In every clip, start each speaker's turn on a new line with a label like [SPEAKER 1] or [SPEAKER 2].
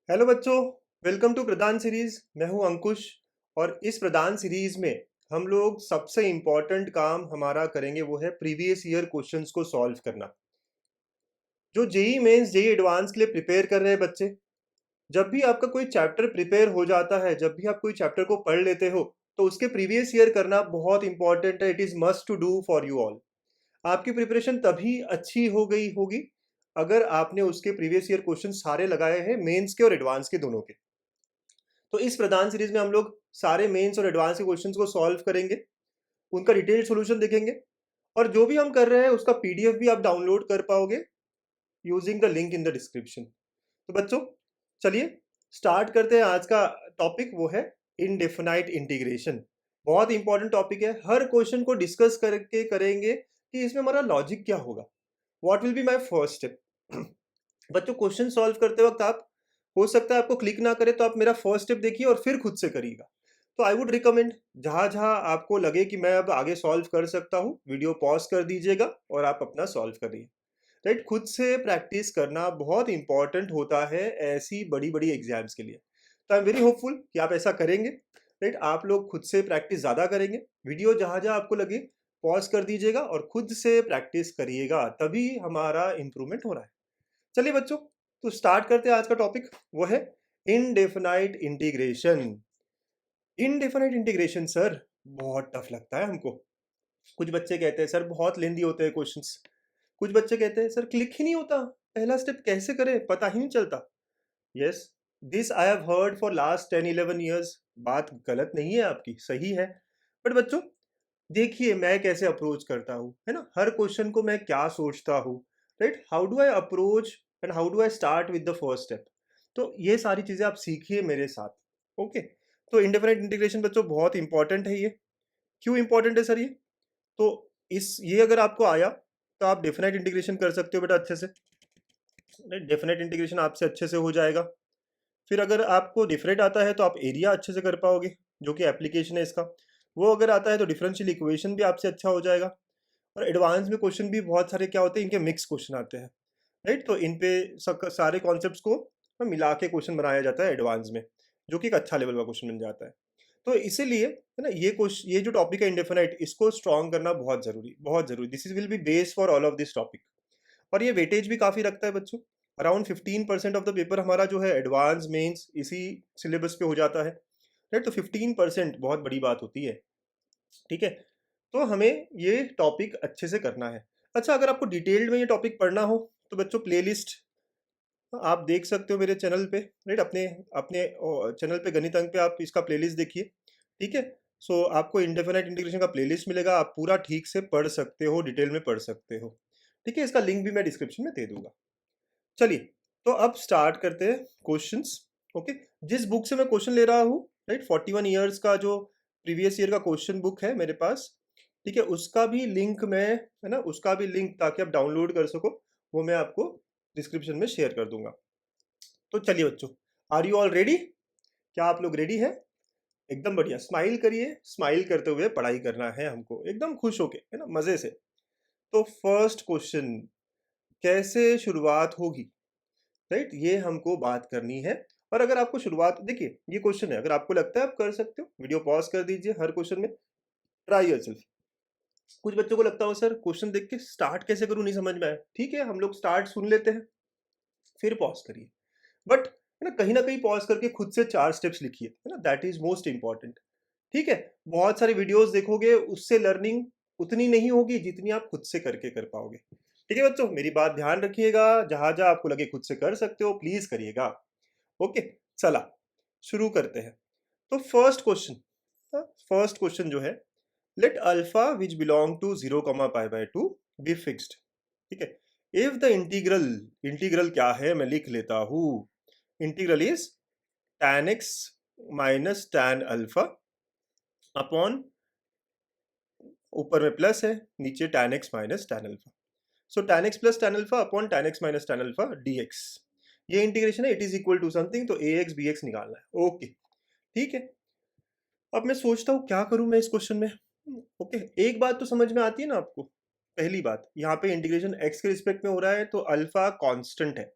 [SPEAKER 1] Hello बच्चों, welcome to Pradhan series. मैं हूं अंकुश और इस प्रधान सीरीज में हम लोग सबसे इम्पोर्टेंट काम हमारा करेंगे वो है प्रीवियस ईयर क्वेश्चंस को सॉल्व करना। जो जेई मेंस जेई एडवांस के लिए प्रिपेयर कर रहे हैं बच्चे, जब भी आपका कोई चैप्टर प्रिपेयर हो जाता है, जब भी आप कोई चैप्टर को पढ़ लेते हो, तो उसके प्रीवियस ईयर करना बहुत इंपॉर्टेंट है। It is must to do for you all. आपकी प्रिपरेशन तभी अच्छी हो गई होगी अगर आपने उसके प्रीवियस ईयर क्वेश्चन सारे लगाए हैं, मेंस के और एडवांस के दोनों के। तो इस प्रधान सीरीज में हम लोग सारे मेंस और एडवांस के क्वेश्चंस को सॉल्व करेंगे, उनका डिटेल्ड सॉल्यूशन देखेंगे, और जो भी हम कर रहे हैं उसका पीडीएफ भी आप डाउनलोड कर पाओगे using the link in the description. तो बच्चों, चलिए स्टार्ट करते हैं। आज का टॉपिक वो है इनडेफिनाइट इंटीग्रेशन। बहुत इंपॉर्टेंट टॉपिक है। हर क्वेश्चन को डिस्कस करके करेंगे कि इसमें हमारा लॉजिक क्या होगा, what will be my first step. बच्चों, क्वेश्चन सॉल्व करते वक्त आप, हो सकता है आपको क्लिक ना करे, तो आप मेरा फर्स्ट स्टेप देखिए और फिर खुद से करिएगा। तो आई वुड रिकमेंड, जहां जहां आपको लगे कि मैं अब आगे सॉल्व कर सकता हूँ, वीडियो पॉज कर दीजिएगा और आप अपना सॉल्व करिए। राइट, खुद से प्रैक्टिस करना बहुत इंपॉर्टेंट होता है ऐसी बड़ी बड़ी एग्जाम्स के लिए। तो आई एम वेरी होपफुल कि आप ऐसा करेंगे। राइट, आप लोग खुद से प्रैक्टिस ज़्यादा करेंगे। वीडियो जहां जहां आपको लगे पॉज कर दीजिएगा और खुद से प्रैक्टिस करिएगा, तभी हमारा इंप्रूवमेंट हो रहा है। चलिए बच्चों, तो स्टार्ट करते हैं। आज का टॉपिक वो है indefinite integration. Indefinite integration sir बहुत टफ लगता है हमको। कुछ बच्चे कहते हैं सर बहुत लेंदी होते हैं क्वेश्चंस। कुछ बच्चे कहते हैं सर क्लिक ही नहीं होता, पहला स्टेप कैसे करें पता ही नहीं चलता। Yes, this I have heard for last 10-11 years. बात गलत नहीं है आपकी, सही है। बट बच्चों, देखिए मैं कैसे अप्रोच करता हूँ, है ना, हर क्वेश्चन को मैं क्या सोचता हूँ। Right, how do I approach and how do I start with the first step. तो ये सारी चीजें आप सीखिए मेरे साथ। ओके, तो इंडेफिनाइट इंटीग्रेशन बच्चों बहुत इंपॉर्टेंट है ये। क्यों इंपॉर्टेंट है सर ये? तो ये अगर आपको आया तो आप डेफिनेट इंटीग्रेशन कर सकते हो बेटा अच्छे से। डेफिनेट इंटीग्रेशन आपसे अच्छे से हो जाएगा। फिर अगर आपको डिफरेंट आता है तो आप एरिया अच्छे से कर पाओगे, जो कि एप्लीकेशन है इसका। वो अगर आता है तो डिफरेंशियल इक्वेशन भी आपसे अच्छा हो जाएगा। और एडवांस में क्वेश्चन भी बहुत सारे क्या होते हैं, इनके मिक्स क्वेश्चन आते हैं। राइट, तो इन पे सारे कॉन्सेप्ट्स को मिला के क्वेश्चन बनाया जाता है एडवांस में, जो कि एक अच्छा लेवल का क्वेश्चन बन जाता है। तो इसीलिए है ना, ये जो टॉपिक है इंडेफिनाइट, इसको स्ट्रॉन्ग करना बहुत जरूरी, बहुत जरूरी। This is will be base for all of this topic. और ये वेटेज भी काफी रखता है बच्चों। अराउंड 15% ऑफ द पेपर हमारा जो है एडवांस मेंस इसी सिलेबस पे हो जाता है। राइट, तो 15% बहुत बड़ी बात होती है। ठीक है, तो हमें ये टॉपिक अच्छे से करना है। अच्छा, अगर आपको डिटेल्ड में ये टॉपिक पढ़ना हो तो बच्चों प्लेलिस्ट आप देख सकते हो मेरे चैनल पे। राइट, अपने अपने चैनल पे गणित अंक पे आप इसका प्लेलिस्ट देखिए। ठीक है, सो आपको इंडेफिनाइट इंटीग्रेशन का प्लेलिस्ट मिलेगा, आप पूरा ठीक से पढ़ सकते हो, डिटेल में पढ़ सकते हो। ठीक है, इसका लिंक भी मैं डिस्क्रिप्शन में दे दूंगा। चलिए, तो अब स्टार्ट करते हैं क्वेश्चंस। ओके, जिस बुक से मैं क्वेश्चन ले रहा हूँ, राइट, 41 ईयर्स का जो प्रीवियस ईयर का क्वेश्चन बुक है मेरे पास। ठीक है, उसका भी लिंक मैं, है ना, उसका भी लिंक ताकि आप डाउनलोड कर सको, वो मैं आपको डिस्क्रिप्शन में शेयर कर दूंगा। तो चलिए बच्चों, आर यू ऑल रेडी? क्या आप लोग रेडी हैं? एकदम बढ़िया, स्माइल करिए। स्माइल करते हुए पढ़ाई करना है हमको, एकदम खुश होके, है ना, मजे से। तो फर्स्ट क्वेश्चन, कैसे शुरुआत होगी? राइट, ये हमको बात करनी है। और अगर आपको शुरुआत, देखिए ये क्वेश्चन है, अगर आपको लगता है आप कर सकते हो, वीडियो पॉज कर दीजिए हर क्वेश्चन में, ट्राई योरसेल्फ। कुछ बच्चों को लगता हो सर क्वेश्चन देख के स्टार्ट कैसे करूं, नहीं समझ में आया। ठीक है, हम लोग स्टार्ट सुन लेते हैं, फिर पॉज करिए। बट है ना कहीं पॉज करके खुद से 4 स्टेप्स लिखिए, है ना, दैट इज मोस्ट इंपॉर्टेंट। ठीक है, बहुत सारे वीडियोस देखोगे, उससे लर्निंग उतनी नहीं होगी जितनी आप खुद से करके कर पाओगे। ठीक है बच्चों, मेरी बात ध्यान रखिएगा, जहां जहां आपको लगे खुद से कर सकते हो प्लीज करिएगा। ओके, चला शुरू करते हैं। तो फर्स्ट क्वेश्चन जो है, let alpha which belong to 0, π/2 be fixed. ठीक है, इफ द इंटीग्रल, इंटीग्रल क्या है मैं लिख लेता हूं। Integral is tan x minus tan alpha upon, ऊपर में प्लस है, नीचे tan x minus tan alpha. So tan x plus tan alpha upon tan x minus tan alpha dx। ये इंटीग्रेशन है, it is equal to something, तो ax bx निकालना है। Okay, ठीक है। अब मैं सोचता हूँ क्या करूँ मैं इस क्वेश्चन में। ओके, एक बात तो समझ में आती है ना आपको। पहली बात, यहाँ पे इंटीग्रेशन x के रिस्पेक्ट में हो रहा है, तो अल्फा कांस्टेंट है।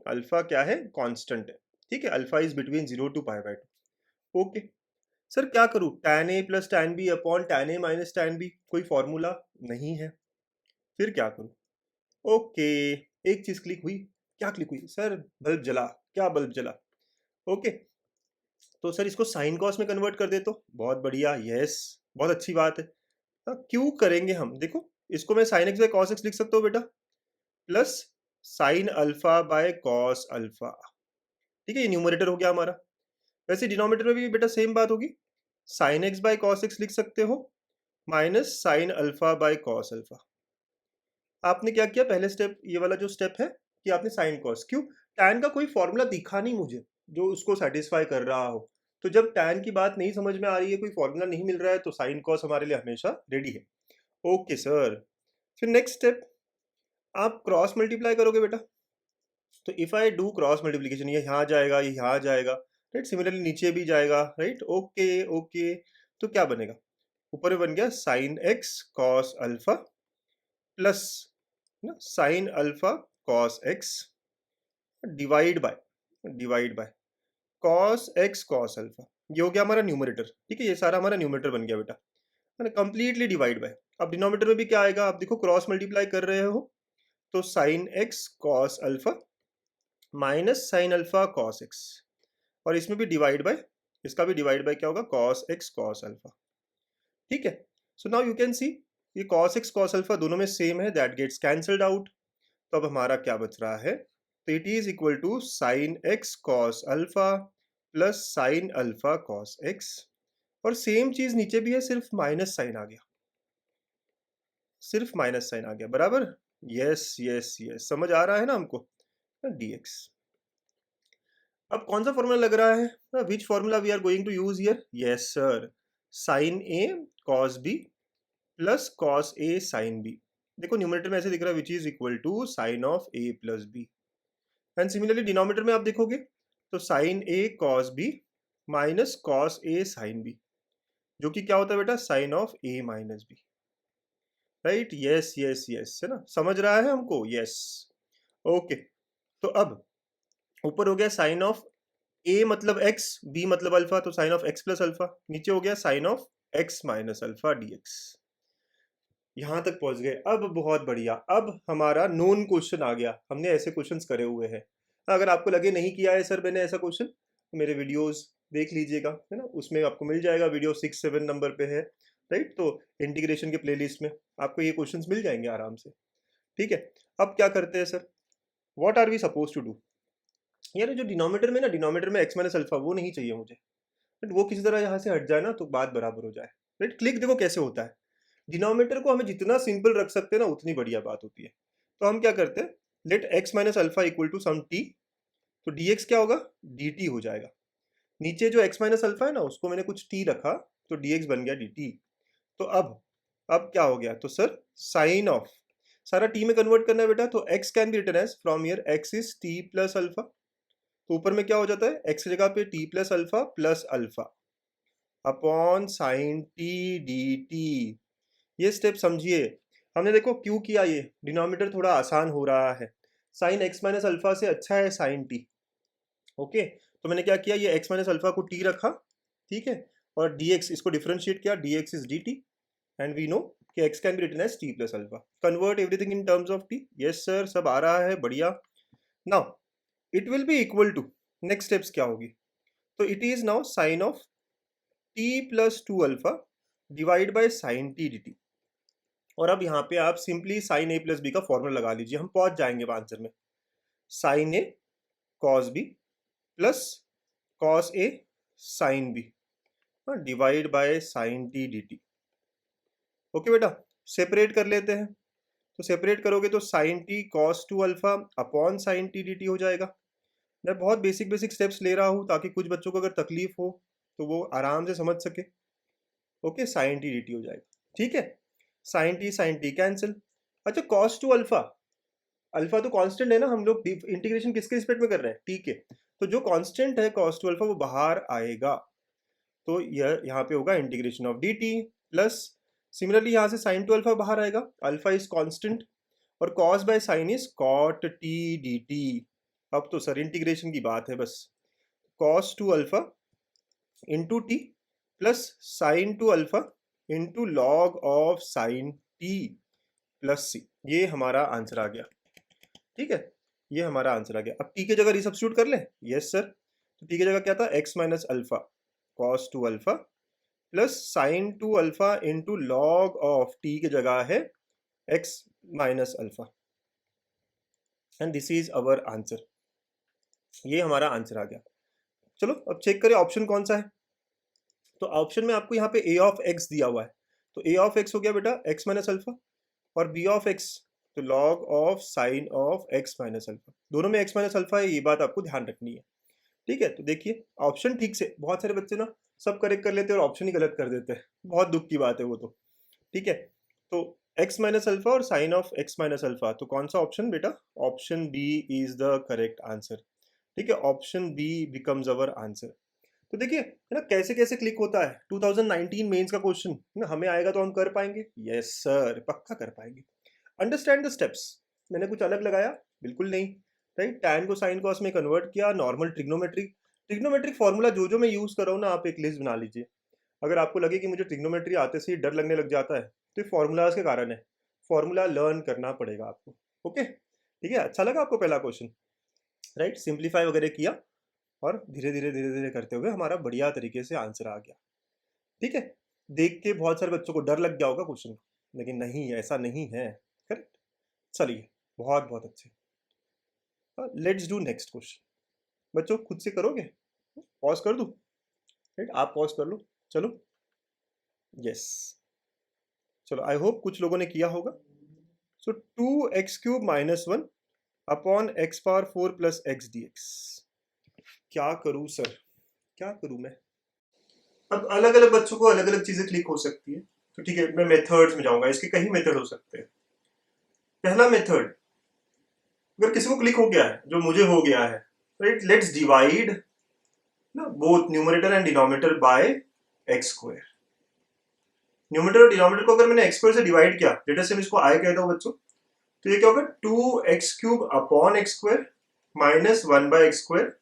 [SPEAKER 1] अल्फा क्या है? कांस्टेंट है। ठीक है, alpha is between 0 to π/2। Okay sir, क्या करूँ? tan a plus tan b upon tan a minus tan b, कोई फॉर्मूला नहीं है, फिर क्या करूँ? ओके, एक चीज क्लिक हुई। क्या क्लिक हुई सर? बल्ब जला। क्या बल्ब जला? ओके, तो सर इसको साइन कॉस में कन्वर्ट कर दे तो बहुत बढ़िया, यस, बहुत अच्छी बात है। हाँ, क्यों करेंगे हम? देखो, इसको मैं sine x bye cos x लिख सकता हूँ बेटा, plus sine alpha by cos alpha. ठीक है, ये न्यूमरेटर हो गया हमारा। वैसे डिनोमिनेटर में भी बेटा सेम बात होगी, sine x bye cos x लिख सकते हो, minus sine alpha by cos alpha. आपने क्या किया? पहले स्टेप, ये वाला जो स्टेप है, कि आपने साइन कॉस, क्यों? टैन का कोई फॉर्मूला दिखा नहीं मुझे जो उसको सेटिस्फाई कर रहा हो। तो जब टैन की बात नहीं समझ में आ रही है, कोई फॉर्मूला नहीं मिल रहा है, तो साइन कॉस हमारे लिए हमेशा रेडी है। ओके सर, फिर नेक्स्ट स्टेप, आप क्रॉस मल्टीप्लाई करोगे बेटा। तो if I do cross multiplication, ये यहाँ जाएगा, ये यहाँ जाएगा, राइट, सिमिलरली नीचे भी जाएगा, राइट। ओके ओके, तो क्या बनेगा? ऊपर में बन गया sine x cos alpha plus ना sine alpha cos x divide by cos x cos alpha. ये हो गया हमारा न्यूमरेटर। ठीक है, ये सारा हमारा न्यूमरेटर बन गया बेटा, मैंने कंप्लीटली डिवाइड बाय। अब डिनोमिनेटर में भी क्या आएगा? आप देखो, क्रॉस मल्टीप्लाई कर रहे हो, तो sign x cos alpha minus sign alpha cos x, और इसमें भी डिवाइड बाय, इसका भी डिवाइड बाय क्या होगा? Cos x cos alpha. ठीक है, सो नाउ यू कैन सी, ये कॉस एक्स कॉस अल्फा दोनों में सेम है, दैट गेट्स कैंसल्ड आउट। तो अब हमारा क्या बच रहा है? तो it is equal to sine x cos alpha plus sine alpha cos x, और सेम चीज नीचे भी है, सिर्फ माइनस साइन आ गया, सिर्फ माइनस साइन आ गया, बराबर। यस यस यस, समझ आ रहा है ना हमको? dx। अब कौन सा फॉर्मूला लग रहा है? Which formula we are going to use here? Yes sir, sine A cos B plus cos A sine B. देखो, न्यूमरेटर में ऐसे दिख रहा है, which is equal to sine of A plus B, and similarly denominator में आप देखोगे तो sine A cos B minus cos A sine B, जो कि क्या होता है बेटा? Sine of A minus B, right. Yes yes yes, है ना? समझ रहा है हमको? यस। ओके, तो अब ऊपर हो गया साइन ऑफ ए मतलब एक्स, बी मतलब अल्फा, तो sine of x plus alpha. नीचे हो गया sine of x minus alpha dx. यहां तक पहुंच गए, अब बहुत बढ़िया। अब हमारा नोन क्वेश्चन आ गया, हमने ऐसे क्वेश्चंस करे हुए हैं। अगर आपको लगे नहीं किया है सर मैंने ऐसा क्वेश्चन, तो मेरे वीडियोस देख लीजिएगा, है ना, उसमें आपको मिल जाएगा, वीडियो 6-7 नंबर पे है, राइट। तो इंटीग्रेशन के प्लेलिस्ट में आपको ये क्वेश्चंस मिल जाएंगे आराम से। ठीक है, अब क्या करते हैं sir? What are we suppose to do? यार जो डिनोमिनेटर में ना, डिनोमिनेटर में एक्स माइनस अल्फा, वो नहीं चाहिए मुझे, बट वो किसी तरह यहाँ से हट जाए ना, तो बात बराबर हो जाए, राइट। क्लिक देखो कैसे होता है, डिनोमिनेटर को हमें जितना सिंपल रख सकते हैं ना, उतनी बढ़िया बात होती है। तो हम क्या करते हैं, let x minus alpha equal to some t, तो dx क्या होगा? dt हो जाएगा। नीचे जो x माइनस अल्फा है ना, उसको मैंने कुछ t रखा, तो dx बन गया dt। तो अब क्या हो गया? तो सर साइन ऑफ, सारा t में कन्वर्ट करना है बेटा, तो x can be written as from here x is t plus alpha. तो ऊपर में क्या हो जाता है? x की जगह पे t plus alpha upon sign t dt। ये स्टेप समझिए, हमने देखो क्यों किया, ये डिनोमिनेटर थोड़ा आसान हो रहा है, साइन एक्स माइनस अल्फा से अच्छा है साइन टी। ओके, तो मैंने क्या किया, ये एक्स माइनस अल्फा को टी रखा, ठीक है, और dx इसको डिफरेंशिएट किया, dx is dt, and we know कि x can be written as t plus alpha. Convert everything in terms of t। Yes sir, सब आ रहा है, बढ़िया। Now it will be equal to, next steps क्या होगी? तो it is now sine of t plus 2 alpha divide by sine t dt। और अब यहाँ पे आप simply sine A plus B का फॉर्मूला लगा लीजिए, हम पहुंच जाएंगे आंसर में। Sine A cos B plus cos A sine B divide by sine t d t. Okay बेटा, सेपरेट कर लेते हैं। तो सेपरेट करोगे तो sine t cos 2 alpha upon sine t d t हो जाएगा। मैं बहुत बेसिक बेसिक स्टेप्स ले रहा हूँ, ताकि कुछ बच्चों को अगर तकलीफ हो तो वो आराम से समझ सके। Okay, sine t d t हो जाएगा, ठीक है। Sine t cancel. अच्छा, कॉस 2 अल्फा, अल्फा तो कांस्टेंट है ना, हम लोग इंटीग्रेशन किसके रिस्पेक्ट में कर रहे हैं? टी के। तो जो कांस्टेंट है cos 2 अल्फा, वो बाहर आएगा, तो यह यहाँ पे होगा integration of d t plus, similarly यहाँ से साइन 2 अल्फा बाहर आएगा, अल्फा इज कांस्टेंट, और cos by sine is cot t d t. अब तो सर इंटीग्रेशन की बात है बस, cos 2 alpha into t plus sine 2 alpha into log of sine t plus c. ये हमारा आंसर आ गया। ठीक है, ये हमारा आंसर आ गया। अब टी की जगह रिसब्स्टिट्यूट कर लें। Yes sir. तो टी की जगह क्या था, x minus alpha cos 2 alpha plus sine 2 alpha into log of T की जगह है x minus alpha, and this is our answer. ये हमारा आंसर आ गया। चलो अब चेक करें ऑप्शन कौन सा है। तो ऑप्शन में आपको यहाँ पे ए ऑफ एक्स दिया हुआ है, तो ए ऑफ एक्स हो गया बेटा एक्स माइनस अल्फा, और बी ऑफ एक्स तो log of sign of x minus alpha. दोनों में एक्स माइनस अल्फा है, ये बात आपको ध्यान रखनी है। ठीक है, तो देखिए ऑप्शन ठीक से, बहुत सारे बच्चे ना सब करेक्ट कर लेते हैं और ऑप्शन ही गलत कर देते हैं, बहुत दुख की बात है वो तो। ठीक है, तो एक्स माइनस अल्फा और sine of x minus alpha, तो कौन सा ऑप्शन बेटा, option B is the correct answer. ठीक है, option B becomes our answer. तो देखिए है ना कैसे कैसे क्लिक होता है। 2019 मेंस का क्वेश्चन ना हमें आएगा तो हम कर पाएंगे। यस सर, पक्का कर पाएंगे। Understand the steps. मैंने कुछ अलग लगाया बिल्कुल नहीं, राइट। टैन को साइन कॉस में कन्वर्ट किया, नॉर्मल ट्रिग्नोमेट्रिक फॉर्मूला जो जो मैं यूज कर रहा हूँ ना, आप एक लिस्ट बना लीजिए। अगर आपको लगे कि मुझे ट्रिग्नोमेट्री आते से ही डर लगने लग जाता है, तो ये फॉर्मूलाज के कारण है। फॉर्मूला लर्न करना पड़ेगा आपको। ओके, ठीक है। अच्छा लगा आपको पहला क्वेश्चन, राइट। सिंप्लीफाई वगैरह किया और धीरे धीरे करते हुए हमारा बढ़िया तरीके से आंसर आ गया। ठीक है, देख के बहुत सारे बच्चों को डर लग गया होगा क्वेश्चन, लेकिन नहीं, ऐसा नहीं है। करेक्ट। चलिए, बहुत बहुत अच्छे। Let's do next question. बच्चों खुद से करोगे, पॉज कर दूं? राइट, आप पॉज कर लो। चलो, यस, चलो आई होप कुछ लोगों ने किया होगा। सो 2x³ minus 1 upon x power 4 plus x D x. क्या करूं सर, क्या करूं मैं? अब अलग अलग बच्चों को अलग अलग चीजें क्लिक हो सकती है, तो ठीक है मैं मेथड्स में जाऊंगा। इसके कई मेथड हो सकते हैं। पहला मेथड, अगर किसी को क्लिक हो गया है जो मुझे हो गया है, राइट, लेट्स डिवाइड ना both numerator and denominator by x square. Numerator और डिनोमिनेटर को अगर मैंने एक्स स्क्वायर से डिवाइड किया, लेट अस से इसको आई कहता हूं बच्चों, तो ये क्या होगा, 2x³ upon x square minus 1 by x square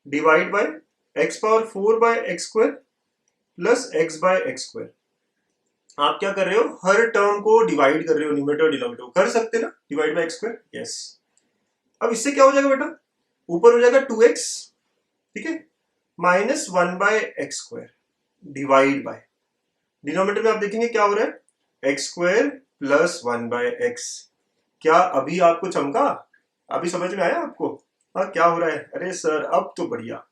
[SPEAKER 1] divide by x power 4 by x square plus x by x square. आप क्या कर रहे हो, हर टर्म को डिवाइड कर रहे हो, न्यूमरेटर और डिनोमिनेटर कर सकते ना, divide by x square. Yes, अब इससे क्या हो जाएगा बेटा, ऊपर हो जाएगा 2x, ठीक है, minus 1 by x square divide by, denominator में आप देखेंगे क्या हो रहा है, x square plus 1 by x. क्या अभी आपको चमका, अभी समझ में आया आपको? हाँ, क्या हो रहा है? अरे सर अब तो बढ़िया।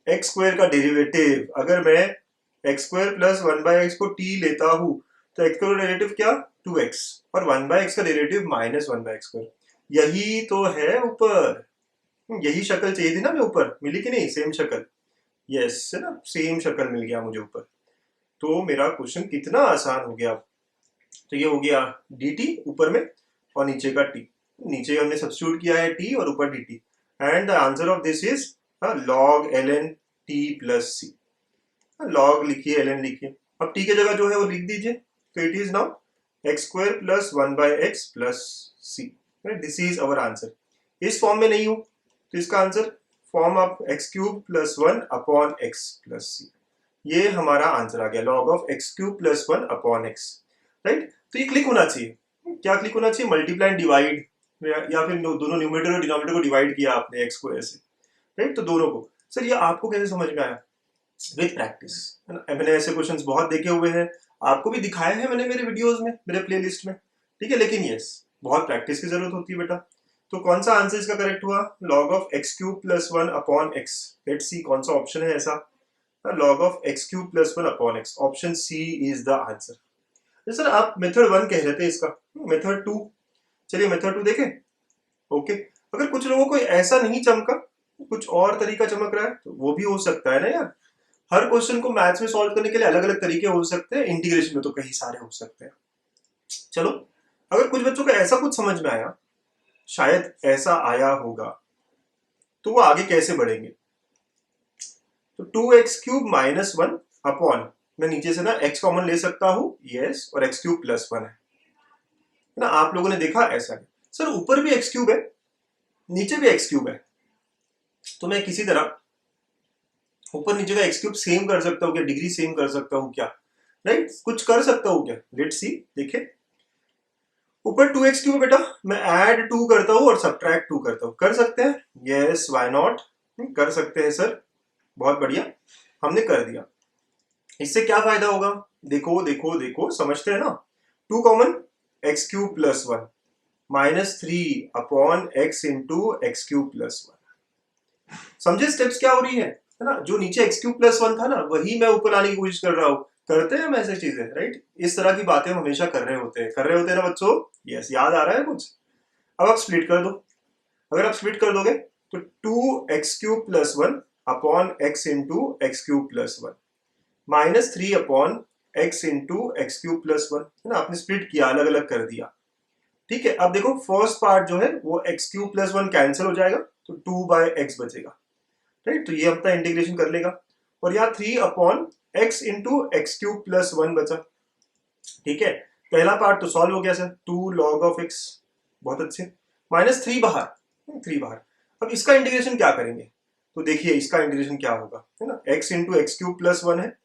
[SPEAKER 1] एक्स स्क्वायर का डेरिवेटिव, अगर मैं x square plus 1 by x को t लेता हूं, तो एक्स का डेरिवेटिव क्या, 2x, और 1 बाय एक्स का derivative minus 1 by x square. यही तो है ऊपर, यही शक्ल चाहिए थी ना, मैं ऊपर मिली कि नहीं, सेम शक्ल। यस है ना, सेम शक्ल मिल गया मुझे ऊपर। तो मेरा क्वेश्चन कितना आसान हो गया। तो ये हो गया dt ऊपर में और नीचे का t, नीचे हमने सब्स्टिट्यूट किया है t और ऊपर dt, and the answer of this is log ln t plus c। Log लिखिए, ln लिखिए, अब t की जगह जो है वो लिख दीजिए। तो it is now x square plus 1 by x plus c. This is our answer. इस फॉर्म में नहीं हो तो इसका answer form of x³ plus 1 upon x plus c. ये हमारा आंसर आ गया, log of x³ plus 1 upon x, right. तो ये क्लिक होना चाहिए। क्या क्लिक होना चाहिए, मल्टीप्लाई एंड डिवाइड, या फिर दोनों न्यूमरेटर और डिनोमिनेटर को डिवाइड किया आपने एक्स को ऐसे, राइट। तो दोनों को, सर ये आपको कैसे समझ में आया? विद प्रैक्टिस, है ना। मैंने ऐसे क्वेश्चंस बहुत देखे हुए हैं, आपको भी दिखाए हैं मैंने मेरे वीडियोस में, मेरे प्लेलिस्ट में, ठीक है। लेकिन यस, बहुत प्रैक्टिस की जरूरत होती है बेटा। तो कौन सा आंसर इसका करेक्ट हुआ, log of x³ plus 1 upon x. Let's see कौन सा ऑप्शन है ऐसा, log of x³ plus 1 upon x. Option C is the answer. Sir आप मेथड 1 कह रहे थे इसका, मेथड 2, चलिए मेथड 2 देखें। ओके, अगर कुछ लोगों को ऐसा नहीं चमका, कुछ और तरीका चमक रहा है, तो वो भी हो सकता है ना यार। हर क्वेश्चन को मैथ्स में सॉल्व करने के लिए अलग अलग तरीके हो सकते हैं, इंटीग्रेशन में तो कई सारे हो सकते हैं। चलो, अगर कुछ बच्चों को ऐसा कुछ समझ में आया, शायद ऐसा आया होगा, तो वो आगे कैसे बढ़ेंगे। तो 2x³ माइनस 1 अपॉन, मैं नीचे से ना x कॉमन ले सकता हूं, यस, और x³ प्लस 1 है ना। आप लोगों ने देखा ऐसा है, सर ऊपर भी x³ है नीचे भी x³ है, तो मैं किसी तरह ऊपर नीचे का एक्स क्यूब सेम कर सकता हूँ क्या, डिग्री सेम कर सकता हूँ क्या, राइट कुछ कर सकता हूँ क्या, लेट्स सी देखिए। ऊपर 2x क्यूब बेटा, मैं ऐड 2 करता हूँ और सब्ट्रैक्ट 2 करता हूँ, कर सकते हैं, यस व्हाई नॉट, कर सकते हैं सर, बहुत बढ़िया, हमने कर दिया। इससे क्या फायदा होगा, देखो देखो देखो, समझते हैं ना, 2 common, x cube plus 1 -3 x into x cube plus 1। समझे स्टेप्स क्या हो रही है ना, जो नीचे एक्स क्यूब प्लस 1 था ना वही मैं ऊपर लाने की कोशिश कर रहा हूँ। करते हैं हम ऐसी चीजें, राइट, इस तरह की बातें हम हमेशा कर रहे होते हैं, कर रहे होते हैं ना बच्चों, यस याद आ रहा है कुछ। अब आप स्प्लिट कर दो, अगर आप स्प्लिट कर दोगे तो 2x³ + 1 upon x into x³ + 1 -3 x into x³ + 1, है ना, आपने स्प्लिट किया, अलग अलग कर दिया। ठीक है, अब देखो फर्स्ट पार्ट जो है वो x³ + 1 कैंसिल हो जाएगा, तो 2/x बचेगा, राइट, तो ये अपना इंटीग्रेशन कर लेगा, और यहाँ 3/x इंटू x³ + 1 बचा। ठीक है, पहला पार्ट तो सॉल्व हो गया सर, 2 log x, बहुत अच्छे, -3 बाहर, 3 बाहर। अब इसका इंटीग्रेशन क्या करेंगे, तो देखिए इसका इंटीग्रेशन क्या होगा, है ना, x इंटू x³ + 1 है।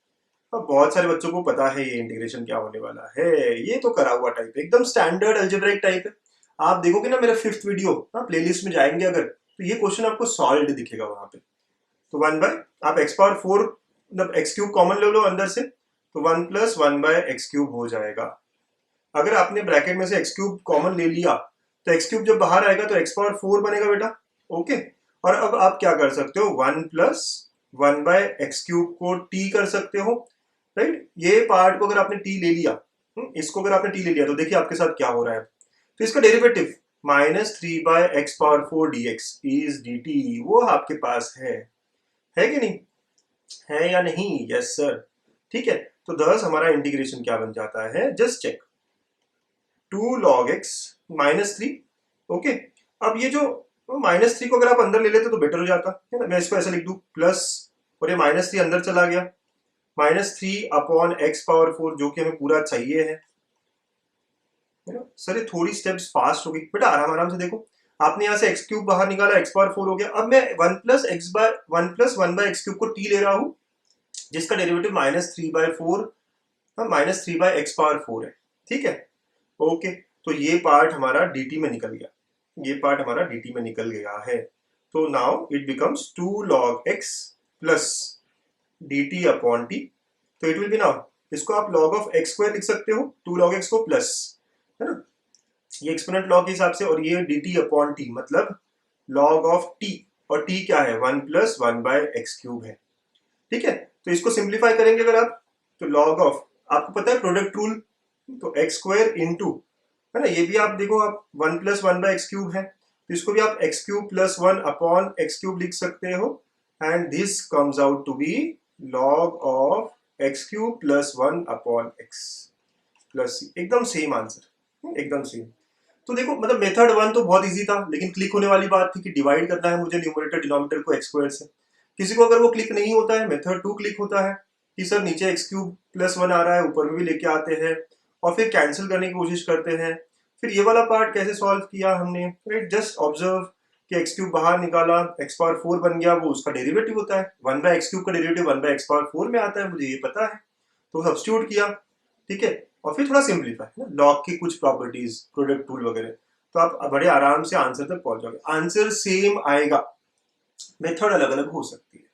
[SPEAKER 1] अब बहुत सारे बच्चों को पता है ये इंटीग्रेशन क्या होने वाला है, ये तो करा हुआ टाइप है, एकदम स्टैंडर्ड अलजेब्रिक टाइप है। आप देखोगे ना मेरा 5th वीडियो, प्लेलिस्ट में जाएंगे अगर, तो ये क्वेश्चन आपको सॉल्व दिखेगा वहां पे। तो 1/, आप x⁴ मतलब x³ कॉमन ले लो अंदर से, तो 1 + 1/x³ हो जाएगा। अगर आपने ब्रैकेट में से x³ कॉमन ले लिया तो x³ जब बाहर आएगा तो x⁴ बनेगा बेटा, ओके। और अब आप क्या कर सकते हो, 1 + 1/x³ को t कर सकते हो, राइट, ये पार्ट को अगर आपने t ले लिया, इसको अगर आपने t ले लिया तो देखिए आपके साथ क्या हो रहा है, तो इसका derivative -3/x⁴ dx is dt, वो आपके पास है कि नहीं, है या नहीं, यस सर। ठीक है, तो 10 हमारा इंटीग्रेशन क्या बन जाता है, just check, 2 log x -3, okay. अब ये जो -3 को अगर आप अंदर ले लेते तो बेटर हो जाता है ना, मैं इसको ऐसा लिख दूं प्लस, और ये -3 अंदर चला गया, -3/x⁴ जो कि हमें पूरा चाहिए है ना। सर ये थोड़ी स्टेप्स फास्ट हो गई बेटा, आराम आराम से देखो, आपने यहाँ से x³ बाहर निकाला, x⁴ हो गया, अब मैं 1 + 1/x³ को t ले रहा हूँ, जिसका डेरिवेटिव -3/4 -3/x⁴ है, ठीक है, ओके। तो ये पार्ट हमारा dt में निकल गया, ये पार्ट हमारा dt में निकल गया है, तो now it becomes 2 log x plus dt/t, तो इट विल बी, नाउ इसको आप log of x² लिख सकते हो, 2 log x को प्लस, है ना, ये एक्सपोनेंट लॉ के हिसाब से, और ये dt/t मतलब log of t, और t क्या है, 1 + 1/x³ है, ठीक है। तो इसको सिंप्लीफाई करेंगे अगर आप, तो log of, आपको पता है प्रोडक्ट रूल, तो x² इंटू, है ना, ये भी आप देखो, आप 1 + 1/x³ है, तो इसको भी आप x³ + 1/x³ लिख सकते हो, and this comes out to be log of x³ + 1/x plus c, एकदम सेम आंसर, एकदम सेम। तो देखो मतलब मेथड 1 तो बहुत इजी था, लेकिन क्लिक होने वाली बात थी कि डिवाइड करना है मुझे न्यूमरेटर डिनोमिनेटर को x² से। किसी को अगर वो क्लिक नहीं होता है, मेथड 2 क्लिक होता है कि सर नीचे x³ + 1 आ रहा है, ऊपर में भी लेके आते हैं और फिर कैंसिल करने की कोशिश करते हैं। फिर ये वाला पार्ट कैसे सॉल्व किया हमने, राइट, जस्ट ऑब्जर्व कि x³ बाहर निकाला, x⁴ बन गया, वो उसका डेरिवेटिव होता है, 1/x³ का डेरिवेटिव 1/x⁴ में आता है, मुझे ये पता है, तो सब्स्टिट्यूट किया, ठीक है, और फिर थोड़ा सिंप्लीफाई, लॉग की कुछ प्रॉपर्टीज, प्रोडक्ट टूल वगैरह, तो आप बड़े आराम से आंसर तक पहुंच जाओगे, आंसर सेम आएगा, मेथड अलग अलग हो सकती है,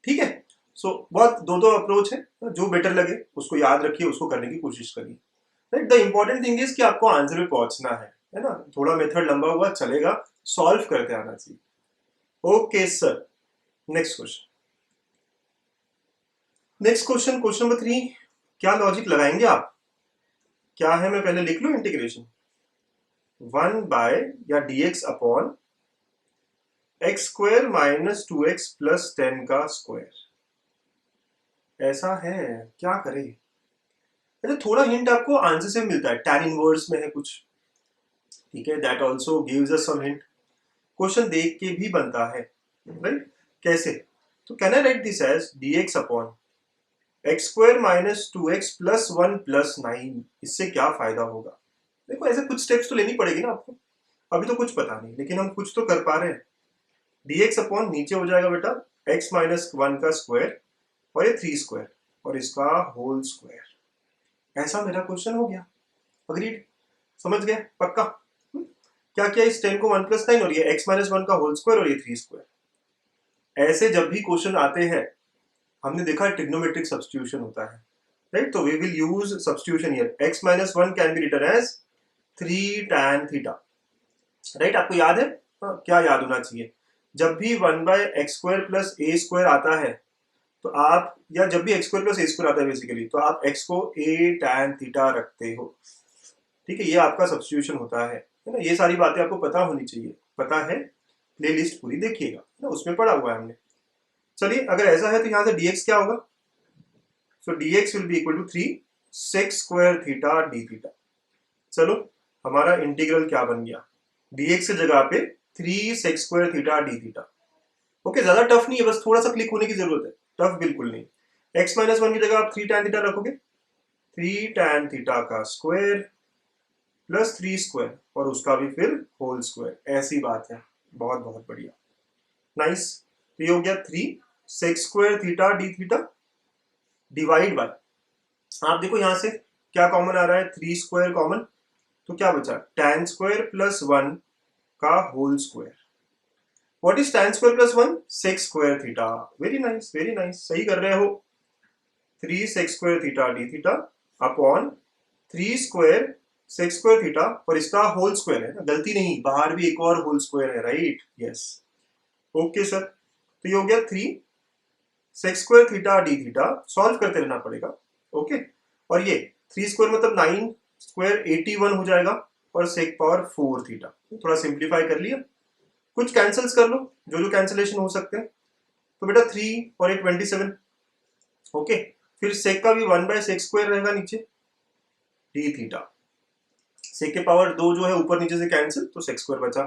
[SPEAKER 1] ठीक है। सो बहुत दो अप्रोच है, जो बेटर लगे उसको याद रखिए, उसको करने की कोशिश करिए, right. The important thing is कि आपको आंसर पे पहुंचना है ना, थोड़ा मेथड लंबा हुआ चलेगा, सॉल्व करते आना चाहिए, okay sir. Next question, question number 3, क्या लॉजिक लगाएंगे आप, क्या है, मैं पहले लिख लूं इंटीग्रेशन, 1 या dx/x² -2x + 10 का स्क्वायर, ऐसा है, क्या करें। अच्छा थोड़ा हिंट आपको आंसर से मिलता है, tan इनवर्स में है कुछ, ठीक है, that also gives us some hint, question देख के भी बनता है, राइट, कैसे, तो can I write this as dx/x² -2x + 1 + 9, इससे क्या फायदा होगा, देखो ऐसे कुछ स्टेप्स तो लेनी पड़ेगी ना आपको, अभी तो कुछ पता नहीं, लेकिन हम कुछ तो कर पा रहे हैं, dx/ नीचे हो जाएगा बेटा एक्स माइनस वन का स्क्वायर और ये 3 स्क्वायर और इसका होल स्क्वायर। ऐसा मेरा क्वेश्चन हो गया। अग्रीड? समझ गए? पक्का? क्या किया, इस 10 को 1 प्लस 9 और ये एक्स माइनस वन का होल स्क्वायर और ये 3 स्क्वायर। ऐसे जब भी क्वेश्चन आते हैं, हमने देखा ट्रिग्नोमेट्रिक सब्स्टिट्यूशन होता है, राइट? तो we will use substitution here. X minus one can be written as 3 tan theta, right? आपको याद है? क्या याद होना चाहिए? जब भी 1 by x square plus A square आता है तो आप, या जब भी एक्स स्क्वायर प्लस ए स्क्वायर आता है बेसिकली, तो आप एक्स को ए tan थीटा रखते हो। ठीक है, ये आपका सब्स्टिट्यूशन होता है ना? ये सारी बातें आपको पता होनी चाहिए। पता है? प्लेलिस्ट पूरी देखिएगा ना, उसमें पढ़ा हुआ है हमने। चलिए, अगर ऐसा है तो यहाँ से dx क्या होगा? So dx will be equal to 3 sec square theta d theta. चलो, हमारा इंटीग्रल क्या बन गया? dx की जगह पे 3 sec square theta d theta. Okay, ज्यादा टफ नहीं है, बस थोड़ा सा क्लिक होने की जरूरत है, टफ बिल्कुल नहीं। x माइनस वन की जगह आप 3 tan थीटा रखोगे, 3 tan थीटा का स्क्वायर प्लस 3 स्क्वायर और उसका भी फिर होल स्क्वायर। ऐसी बात है, बहुत बहुत बढ़िया, नाइस। तो ये हो गया 3 sec square theta d theta divide by, आप देखो यहां से क्या कॉमन आ रहा है, 3 स्क्वायर कॉमन, तो क्या बचा, tan स्क्वायर प्लस 1 का whole square. What is tan square plus 1? sec square theta. Very nice, very nice, सही कर रहे हो। 3 sec square theta d theta upon 3 square sec square theta और इसका होल स्क्वायर है ना, गलती नहीं, बाहर भी एक और होल स्क्वायर है, राइट? Yes, okay sir. तो ये हो गया 3 sec square theta d theta, solve करते रहना पड़ेगा। ओके, और ये 3 स्क्वायर मतलब 9 स्क्वायर 81 हो जाएगा और sec पावर 4 थीटा। थोड़ा सिंप्लीफाई कर लिया, कुछ कैंसल्स कर लो, जो जो कैंसलेशन हो सकते हैं। तो बेटा 3 और 27, ओके, फिर sec का भी 1 बाय sec स्क्वायर रहेगा नीचे d थीटा। sec के पावर 2 जो है ऊपर नीचे से कैंसिल, तो sec स्क्वायर बचा।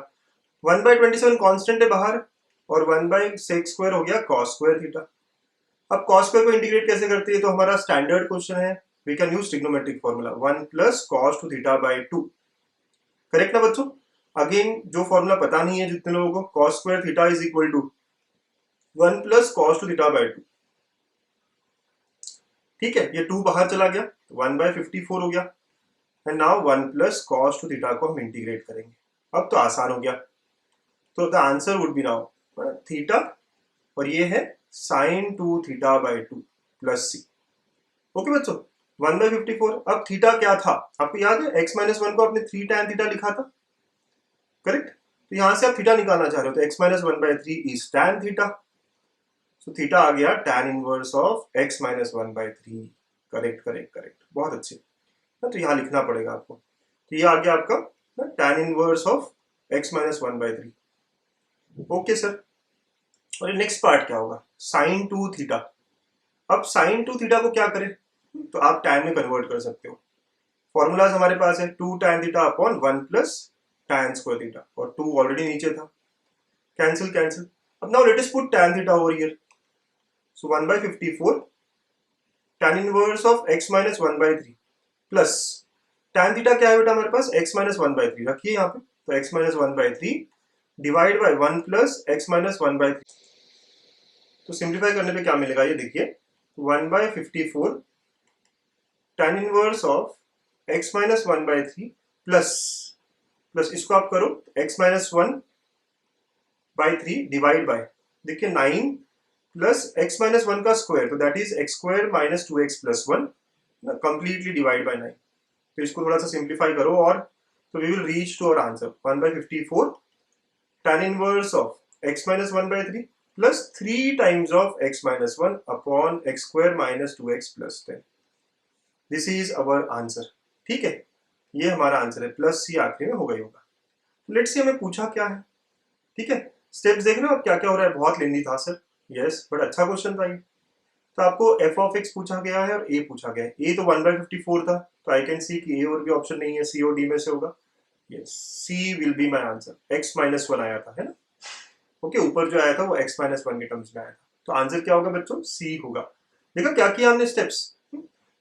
[SPEAKER 1] 1 बाय 27 कांस्टेंट है बाहर और 1 बाय sec स्क्वायर हो गया cos स्क्वायर थीटा। अब cos स्क्वायर को इंटीग्रेट कैसे करते हैं? तो हमारा स्टैंडर्ड क्वेश्चन है, we can use trigonometric formula 1 plus cos two theta by 2। Correct ना बच्चों? अगेन जो फॉर्मूला पता नहीं है जितने लोगों को, cos square theta is equal to 1 plus cos two theta by 2। ठीक है, ये 2 बाहर चला गया, 1 बाय 54 हो गया, and now 1 plus cos two theta को हम इंटीग्रेट करेंगे। अब तो आसान हो गया, तो the answer would be now theta और ये है sine 2 theta by 2 plus c. Okay बच्चों, 1 बाय 54। अब थीटा क्या था आपको याद है? x माइनस वन को आपने 3 tan थीटा लिखा था, करेक्ट? तो यहां से आप थीटा निकालना चाह रहे हो, तो x minus one by 3 is tan theta. So theta आ गया tan inverse of x minus one by 3। Correct correct correct, बहुत अच्छे। तो यहाँ लिखना पड़ेगा आपको, तो ये आ गया आपका tan inverse of x minus one by 3। Okay sir, और नेक्स्ट पार्ट क्या होगा? Sine 2 theta. अब साइन 2 थीटा को क्या करें? तो आप tan में कन्वर्ट कर सकते हो। फॉर्मूलाज हमारे पास है 2 tan theta upon 1 plus tan square theta, और 2 ऑलरेडी नीचे था, कैंसिल कैंसिल। अब now let us put tan theta over here. So 1 by 54 tan inverse of x minus 1 by 3 plus tan theta क्या है बेटा हमारे पास? x माइनस 1 बाय 3 रखिए यहाँ पे, तो x minus 1 by 3 divide by 1 plus x minus 1 by 3। तो simplify करने पे क्या मिलेगा ये देखिए, 1 by 54 tan inverse of x minus 1 by 3 plus plus इसको आप करो x minus 1 by 3 divide by, देखिए 9 प्लस x माइनस 1 का स्क्वायर, तो that is x square minus 2x plus 1 completely divide by 9। तो इसको थोड़ा सा सिंप्लीफाई करो और तो we will reach to our answer 1 by 54 tan inverse of x minus 1 by 3 plus 3 times of x minus 1 upon x square minus 2x plus 10। This is our answer. ठीक है, ये हमारा आंसर है, प्लस सी आखिरी में हो गई होगा। लेट्स सी हमें पूछा क्या है। ठीक है, स्टेप्स देख रहे हो आप क्या क्या हो रहा है? बहुत लेंदी था सर, यस, बट अच्छा क्वेश्चन था ये। तो आपको f ऑफ x पूछा गया है और a पूछा गया है। a तो 1 बाय 54 था, तो आई कैन सी कि a और b ऑप्शन नहीं है, c और d में से होगा। Yes, c will be my answer. x minus 1 आया था, है ना? ओके, ऊपर जो आया था वो x माइनस 1 के टर्म्स में आया था, तो आंसर क्या होगा बच्चों? c होगा। देखा क्या किया हमने स्टेप्स?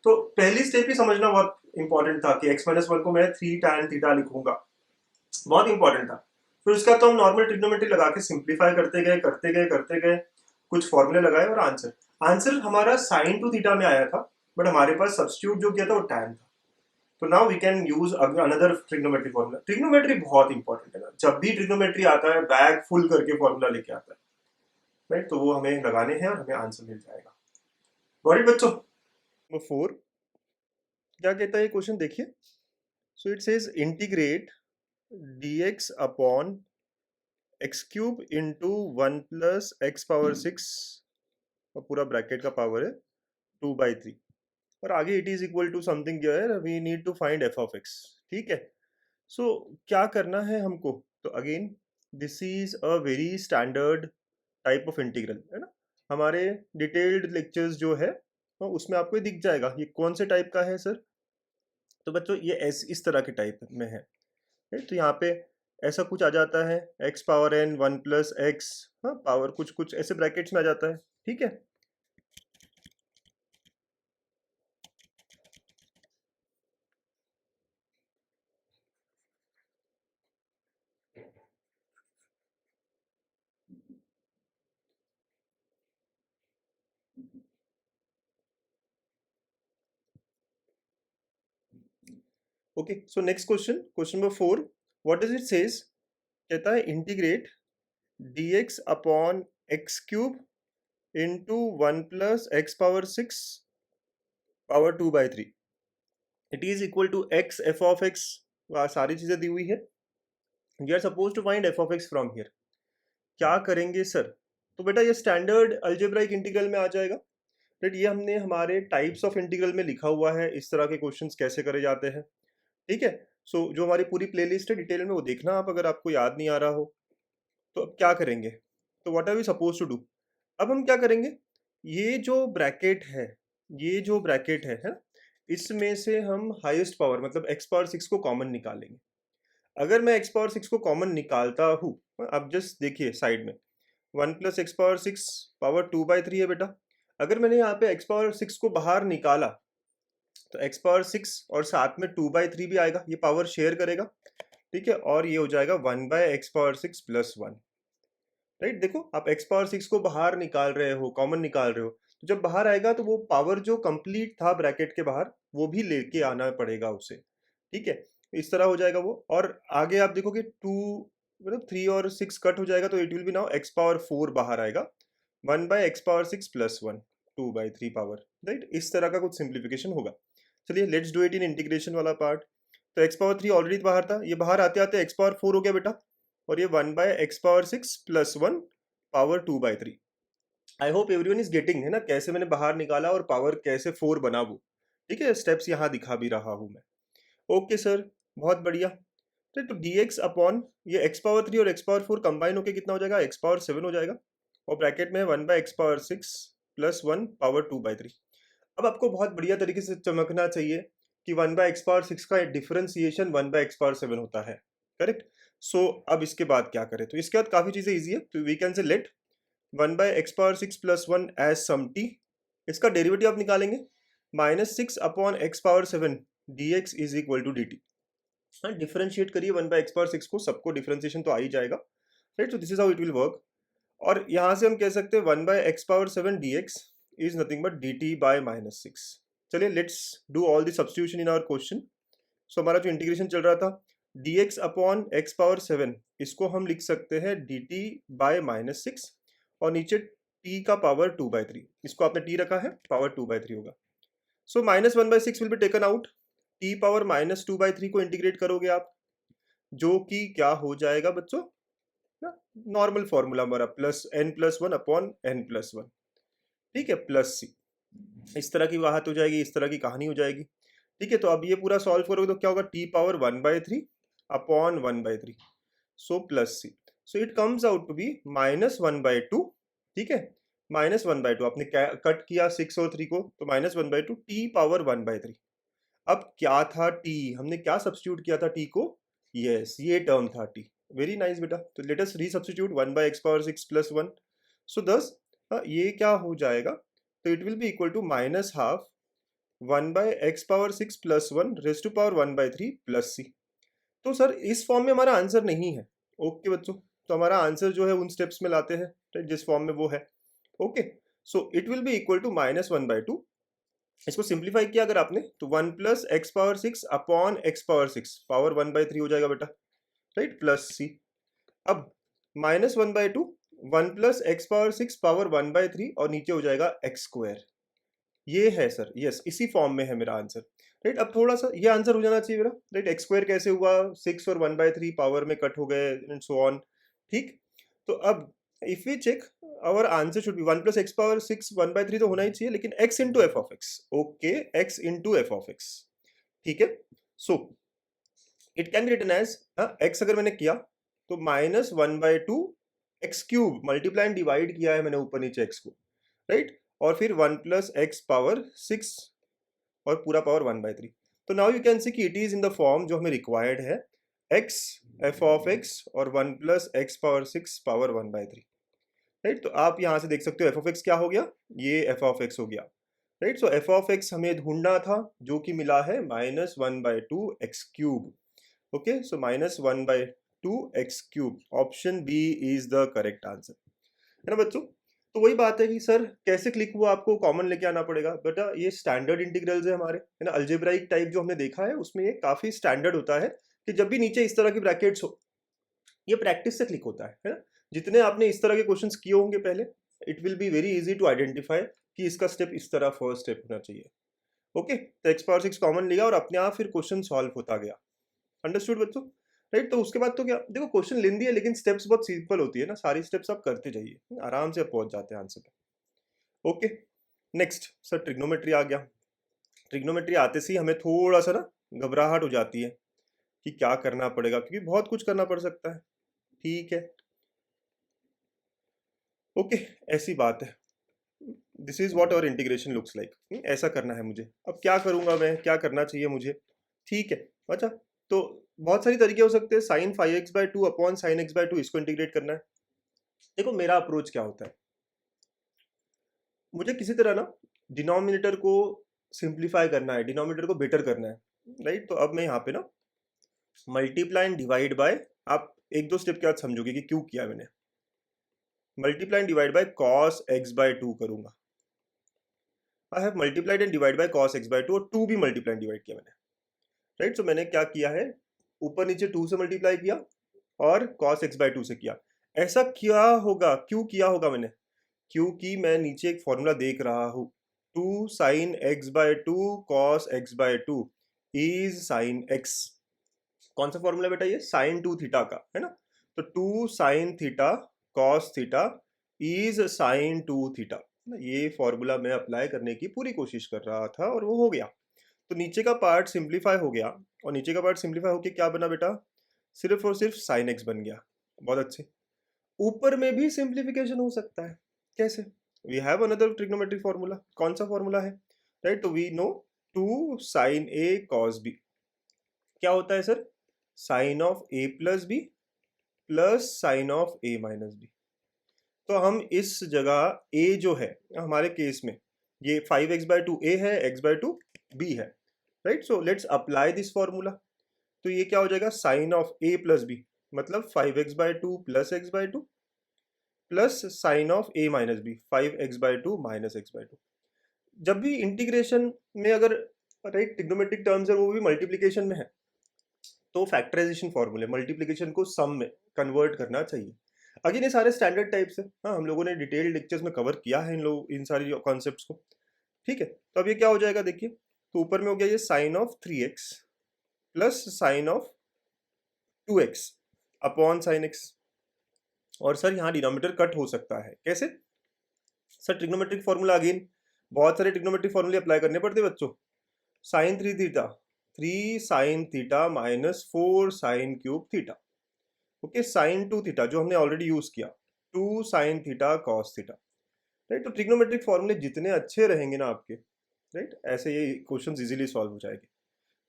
[SPEAKER 1] तो पहली स्टेप ही समझना बहुत इंपॉर्टेंट था कि x माइनस 1 को मैं 3 tan थीटा लिखूंगा, बहुत इंपॉर्टेंट था। फिर उसका तो हम नॉर्मल ट्रिग्नोमेट्री लगा के सिंप्लीफाई करते गए करते गए करते गए, कुछ फॉर्मूले लगाए और आंसर आंसर हमारा साइन टू थीटा में आया था, बट हमारे पास सब्स्टिट्यूट जो किया था वो टैन था। तो now we can use another trigonometry formula. Trigonometry बहुत इंपॉर्टेंट है ना, जब भी ट्रिग्नोमेट्री आता है बैग फुल करके फॉर्मूला लेके आता है, राइट? तो वो हमें लगाने हैं और हमें आंसर मिल जाएगा। गॉट इट बच्चों? नंबर 4 क्या कहता है ये क्वेश्चन देखिए। So it says integrate dx upon x cube into 1 plus x power 6 और पूरा ब्रैकेट का पावर है 2/3 और आगे it is equal to something क्या है, we need to find f of x. ठीक है, सो क्या करना है हमको? तो again this is a very standard type of integral है ना, हमारे डिटेल्ड लेक्चर्स जो है उसमें आपको ये दिख जाएगा ये कौन से टाइप का है सर। तो बच्चों ये इस तरह के टाइप में है, right? तो यहाँ पे ऐसा कुछ आ जाता है x power n 1 plus x, हाँ पावर कुछ कुछ ऐसे ब्रैकेट्स में आ जाता है। ठीक है, okay. So next question, question number 4, what does it say? कहता है integrate dx upon x cube into 1 plus x power 6 power 2/3 it is equal to x f of x. सारी चीजें दी हुई है, we are suppose to find f of x from here. क्या करेंगे sir? तो बेटा ये स्टैंडर्ड अलजेब्राइक इंटीग्रल में आ जाएगा, राइट? ये हमने हमारे टाइप्स ऑफ इंटीग्रल में लिखा हुआ है इस तरह के क्वेश्चंस कैसे करे जाते हैं। ठीक है, सो जो हमारी पूरी प्लेलिस्ट है डिटेल में वो देखना आप, अगर आपको याद नहीं आ रहा हो। तो अब क्या करेंगे? तो what are we suppose to do? अब हम क्या करेंगे, ये जो ब्रैकेट है, ये जो ब्रैकेट है ना, इसमें से हम हाईएस्ट पावर मतलब एक्स पावर 6 को कॉमन निकालेंगे। अगर मैं एक्स पावर 6 को कॉमन निकालता हूँ, अब जस्ट देखिए साइड में 1 प्लस एक्स पावर 6 पावर 2/3 है बेटा। अगर मैंने यहाँ पे एक्स पावर 6 को बाहर निकाला तो एक्स पावर 6 और साथ में 2/3 भी आएगा, ये पावर शेयर करेगा। ठीक है, और ये हो जाएगा 1/x पावर 6 प्लस 1। राइट, देखो आप एक्स पावर 6 को बाहर निकाल रहे हो, कॉमन निकाल रहे हो, तो जब बाहर आएगा तो वो पावर जो कंप्लीट था ब्रैकेट के बाहर वो भी लेके आना पड़ेगा उसे। ठीक है, इस तरह हो जाएगा वो। और आगे आप देखोगे 2 मतलब 3 और 6 कट हो जाएगा, तो it will B now x power 4 बाहर आएगा, 1/x power 6 plus 1 2/3 power. Right, इस तरह का कुछ सिंप्लीफिकेशन होगा। चलिए let's do it in integration वाला पार्ट। तो एक्स पावर 3 ऑलरेडी बाहर था, ये बाहर आते आते एक्स पावर 4 हो गया बेटा, और ये 1/x power 6 plus 1 power 2/3। I hope everyone is getting, है ना, कैसे मैंने बाहर निकाला और पावर कैसे 4 बना वो। ठीक है, स्टेप्स यहाँ दिखा भी रहा हूँ मैं। ओके सर, बहुत बढ़िया। तो dx अपॉन ये x पावर 3 और x पावर 4 कंबाइन होके कितना हो जाएगा, x पावर 7 हो जाएगा, और ब्रैकेट में 1/x पावर 6 प्लस 1 पावर 2/3। अब आपको बहुत बढ़िया तरीके से चमकना चाहिए कि 1/x पावर 6 का डिफरेंशिएशन 1/x पावर 7 होता है, करेक्ट? सो अब इसके बाद क्या करें? तो इसके बाद काफी चीजें इजी है, तो we can say let 1/x power 6 plus 1 as some t। इसका डेरिवेटिव आप निकालेंगे, -6 upon x power 7 dx is equal to dt। हाँ, डिफरेंशिएट करिए 1/x पावर 6 को, सबको डिफरेंशिएशन तो आ ही जाएगा, राइट? तो this is how it will work. और यहाँ से हम कह सकते हैं 1/x power 7 dx is nothing but dt by -6। चलिए let's do all the substitution in our question. So हमारा जो इंटीग्रेशन चल रहा था dx अपॉन x पावर 7, इसको हम लिख सकते हैं dt बाय -6, और नीचे t का पावर 2/3, इसको आपने t रखा है, पावर 2/3 होगा। सो -1/6 will be taken out, t power -2/3 को इंटीग्रेट करोगे आप, जो कि क्या हो जाएगा बच्चों ना, नॉर्मल फॉर्मूला हमारा प्लस n+1 अपॉन n+1। ठीक है, प्लस सी, इस तरह की बात हो जाएगी, इस तरह की कहानी हो जाएगी। ठीक है, तो अब ये पूरा सॉल्व करोगे तो क्या होगा, t power 1/3 upon 1/3, so plus c, so it comes out to be -1/2। ठीक है, -1/2 आपने कट किया 6 और 3 को, तो -1/2 t पावर 1/3। अब क्या था t, हमने क्या सब्स्टिट्यूट किया था t को, यस ये टर्म था t। वेरी नाइस बेटा, तो let us resubstitute 1/x power 6 plus 1। So this ये क्या हो जाएगा, तो it will be equal to -12 1/x power 6 plus 1 raise to power 1/3 plus c. तो सर इस फॉर्म में हमारा आंसर नहीं है। ओके बच्चों, तो हमारा आंसर जो है उन स्टेप्स में लाते हैं, राइट, जिस फॉर्म में वो है। Okay, so it will be equal to -1/2। इसको सिंप्लीफाई किया अगर आपने तो 1 plus x power 6 upon x power 6 power 1/3 हो जाएगा बेटा, राइट, प्लस सी। अब -1/2 1 प्लस एक्स पावर 6 पावर 1/3 और नीचे हो जाएगा एक्स स्क्वायर। ये है सर, यस, इसी फॉर्म में है मेरा आंसर, राइट। अब थोड़ा सा ये आंसर हो जाना चाहिए मेरा, राइट। एक्स स्क्वायर कैसे हुआ, 6 और 1/3 पावर में कट हो गए एंड सो ऑन, ठीक। तो अब if we check our answer should be 1 plus x power 6 1/3 तो होना ही चाहिए, लेकिन x into f of x, okay, x into f of x, ठीक है। So it can be written as x अगर मैंने किया तो -1/2 x cube multiply and divide किया है मैंने ऊपर नीचे x को, राइट, और फिर 1 प्लस एक्स पावर 6 और पूरा पावर 1/3। तो नाउ यू कैन सी कि it is in the form जो हमें रिक्वायर्ड है, x एफ ऑफ एक्स और 1 plus x power 6 power 1/3, right. तो आप यहाँ से देख सकते हो एफ ऑफ एक्स क्या हो गया, ये एफ ऑफ एक्स हो गया, right. So f of x हमें ढूंढना था जो कि मिला है -1/2 x cube, okay. So -1/2 x cube, option B is the correct answer, है ना बच्चों। तो वही बात है कि सर कैसे क्लिक हुआ, आपको कॉमन लेके आना पड़ेगा बेटा। ये स्टैंडर्ड इंटीग्रल्स है हमारे, है ना। अलजेब्राइक टाइप जो हमने देखा है उसमें ये काफी स्टैंडर्ड होता है कि जब भी नीचे इस तरह की ब्रैकेट्स हो, ये प्रैक्टिस से क्लिक होता है ना। जितने आपने इस तरह के क्वेश्चंस किए होंगे पहले, it will be very easy to identify कि इसका स्टेप इस तरह फर्स्ट स्टेप होना चाहिए, ओके। तो एक्स पावर 6 कॉमन लिया और अपने आप फिर क्वेश्चन सॉल्व होता गया, अंडरस्टूड बच्चों, राइट। तो उसके बाद तो क्या, देखो क्वेश्चन लेंदी है लेकिन स्टेप्स बहुत सिंपल होती है ना, सारी स्टेप्स आप करते जाइए, आराम से आप पहुंच जाते हैं आंसर पे, ओके। नेक्स्ट सर ट्रिग्नोमेट्री आ गया। ट्रिग्नोमेट्री आते से ही हमें थोड़ा सा ना घबराहट हो जाती है कि क्या करना पड़ेगा, क्योंकि बहुत कुछ करना पड़ सकता है, ठीक है, ओके। ऐसी बात है, this is what our integration looks like, ऐसा करना है मुझे। अब क्या करूंगा मैं, क्या करना चाहिए मुझे, ठीक है। अच्छा, तो बहुत सारी तरीके हो सकते हैं, sign 5x/2 upon sine x/2 इसको इंटीग्रेट करना है। देखो मेरा अप्रोच क्या होता है, मुझे किसी तरह ना डिनोमिनेटर को सिंप्लीफाई करना है, डिनोमिनेटर को बेटर करना है, राइट। तो अब मैं यहाँ पे ना मल्टीप्लाई एंड डिवाइड बाय, आप एक दो स्टेप के बाद समझोगे कि क्यों किया मैंने। Multiply and divide by cos x/2 करूंगा। I have multiplied and divide by cos x/2 और 2 भी मल्टीप्लाई एंड डिवाइड किया मैंने, राइट। सो मैंने क्या किया है, ऊपर नीचे 2 से मल्टीप्लाई किया और cos x/2 से किया। ऐसा क्या होगा, क्यों किया होगा मैंने, क्योंकि मैं नीचे एक फॉर्मूला देख रहा हूँ, 2 sin x/2 cos x/2 is sin x। कौन सा फॉर्मूला बेटा, ये sin 2 थीटा का है ना। तो 2 sin theta cos theta is sin 2 theta, ये फॉर्मूला मैं अप्लाई करने की पूरी कोशिश कर रहा था और वो हो गया। तो नीचे का पार्ट सिंप्लीफाई हो गया और नीचे का पार्ट सिंप्लीफाई होके क्या बना बेटा, सिर्फ और सिर्फ sin x बन गया, बहुत अच्छे। ऊपर में भी सिंप्लीफिकेशन हो सकता है, कैसे, we have another trigonometric formula, कौन सा फॉर्मूला है, राइट। तो we know 2 sin a cos b, क्या होता है sir, sine of a plus b plus sine of a minus b. तो हम इस जगह a जो है हमारे केस में ये 5x/2 a है, x/2 b है, right. So let's apply this formula. तो ये क्या हो जाएगा, sine of a plus b मतलब 5x/2 plus x/2 plus sine of a minus b 5x/2 minus x/2। जब भी इंटीग्रेशन में अगर राइट ट्रिग्नोमेट्रिक टर्म्स है वो भी मल्टीप्लिकेशन में है, तो फैक्टराइजेशन फॉर्मूले मल्टीप्लिकेशन को सम में कन्वर्ट करना चाहिए। अगेन ये सारे स्टैंडर्ड टाइप्स है, हाँ हम लोगों ने डिटेल लेक्चर्स में कवर किया है इन सारी कॉन्सेप्ट्स को, ठीक है। तो अब ये क्या हो जाएगा देखिए, तो ऊपर में हो गया ये sine of 3x plus sine of 2x upon sine x। और सर यहाँ डिनोमिनेटर कट हो सकता है, कैसे सर, ट्रिग्नोमेट्रिक फॉर्मूला अगेन बहुत सारे ट्रिग्नोमेट्रिक फॉर्मूले अप्लाई करने पड़ते बच्चों। Sine 3 theta 3 sine theta minus 4 sine cube theta, okay. Sine 2 theta जो हमने ऑलरेडी यूज किया 2 sine theta cos theta, right. तो ट्रिग्नोमेट्रिक फॉर्मूले जितने अच्छे रहेंगे ना आपके, राइट, ऐसे ये क्वेश्चन इजीली सॉल्व हो जाएंगे।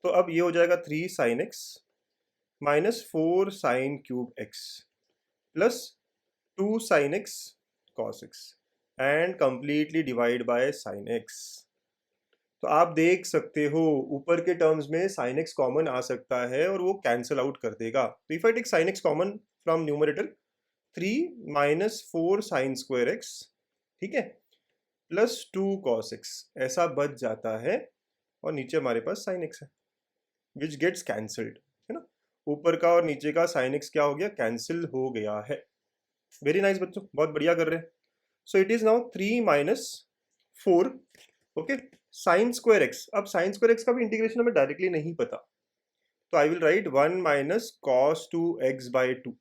[SPEAKER 1] तो अब ये हो जाएगा 3 sine x minus 4 sine cube x plus 2 sign x cos x and completely divide by sine x. तो आप देख सकते हो ऊपर के टर्म्स में साइन एक्स कॉमन आ सकता है और वो कैंसिल आउट कर देगा। तो if I take sine x common from numerator 3 minus 4 sine square x, ठीक है, प्लस 2 cos x ऐसा बच जाता है, और नीचे हमारे पास sin x है विच गेट्स कैंसल्ड, है ना। ऊपर का और नीचे का sin x क्या हो गया, कैंसिल हो गया है। वेरी नाइस बच्चों, बहुत बढ़िया कर रहे हैं। So it is now 3 minus 4, okay, sine square x. अब साइन स्क्वायर एक्स का भी इंटीग्रेशन हमें डायरेक्टली नहीं पता, तो I will write 1 minus cos 2x by 2।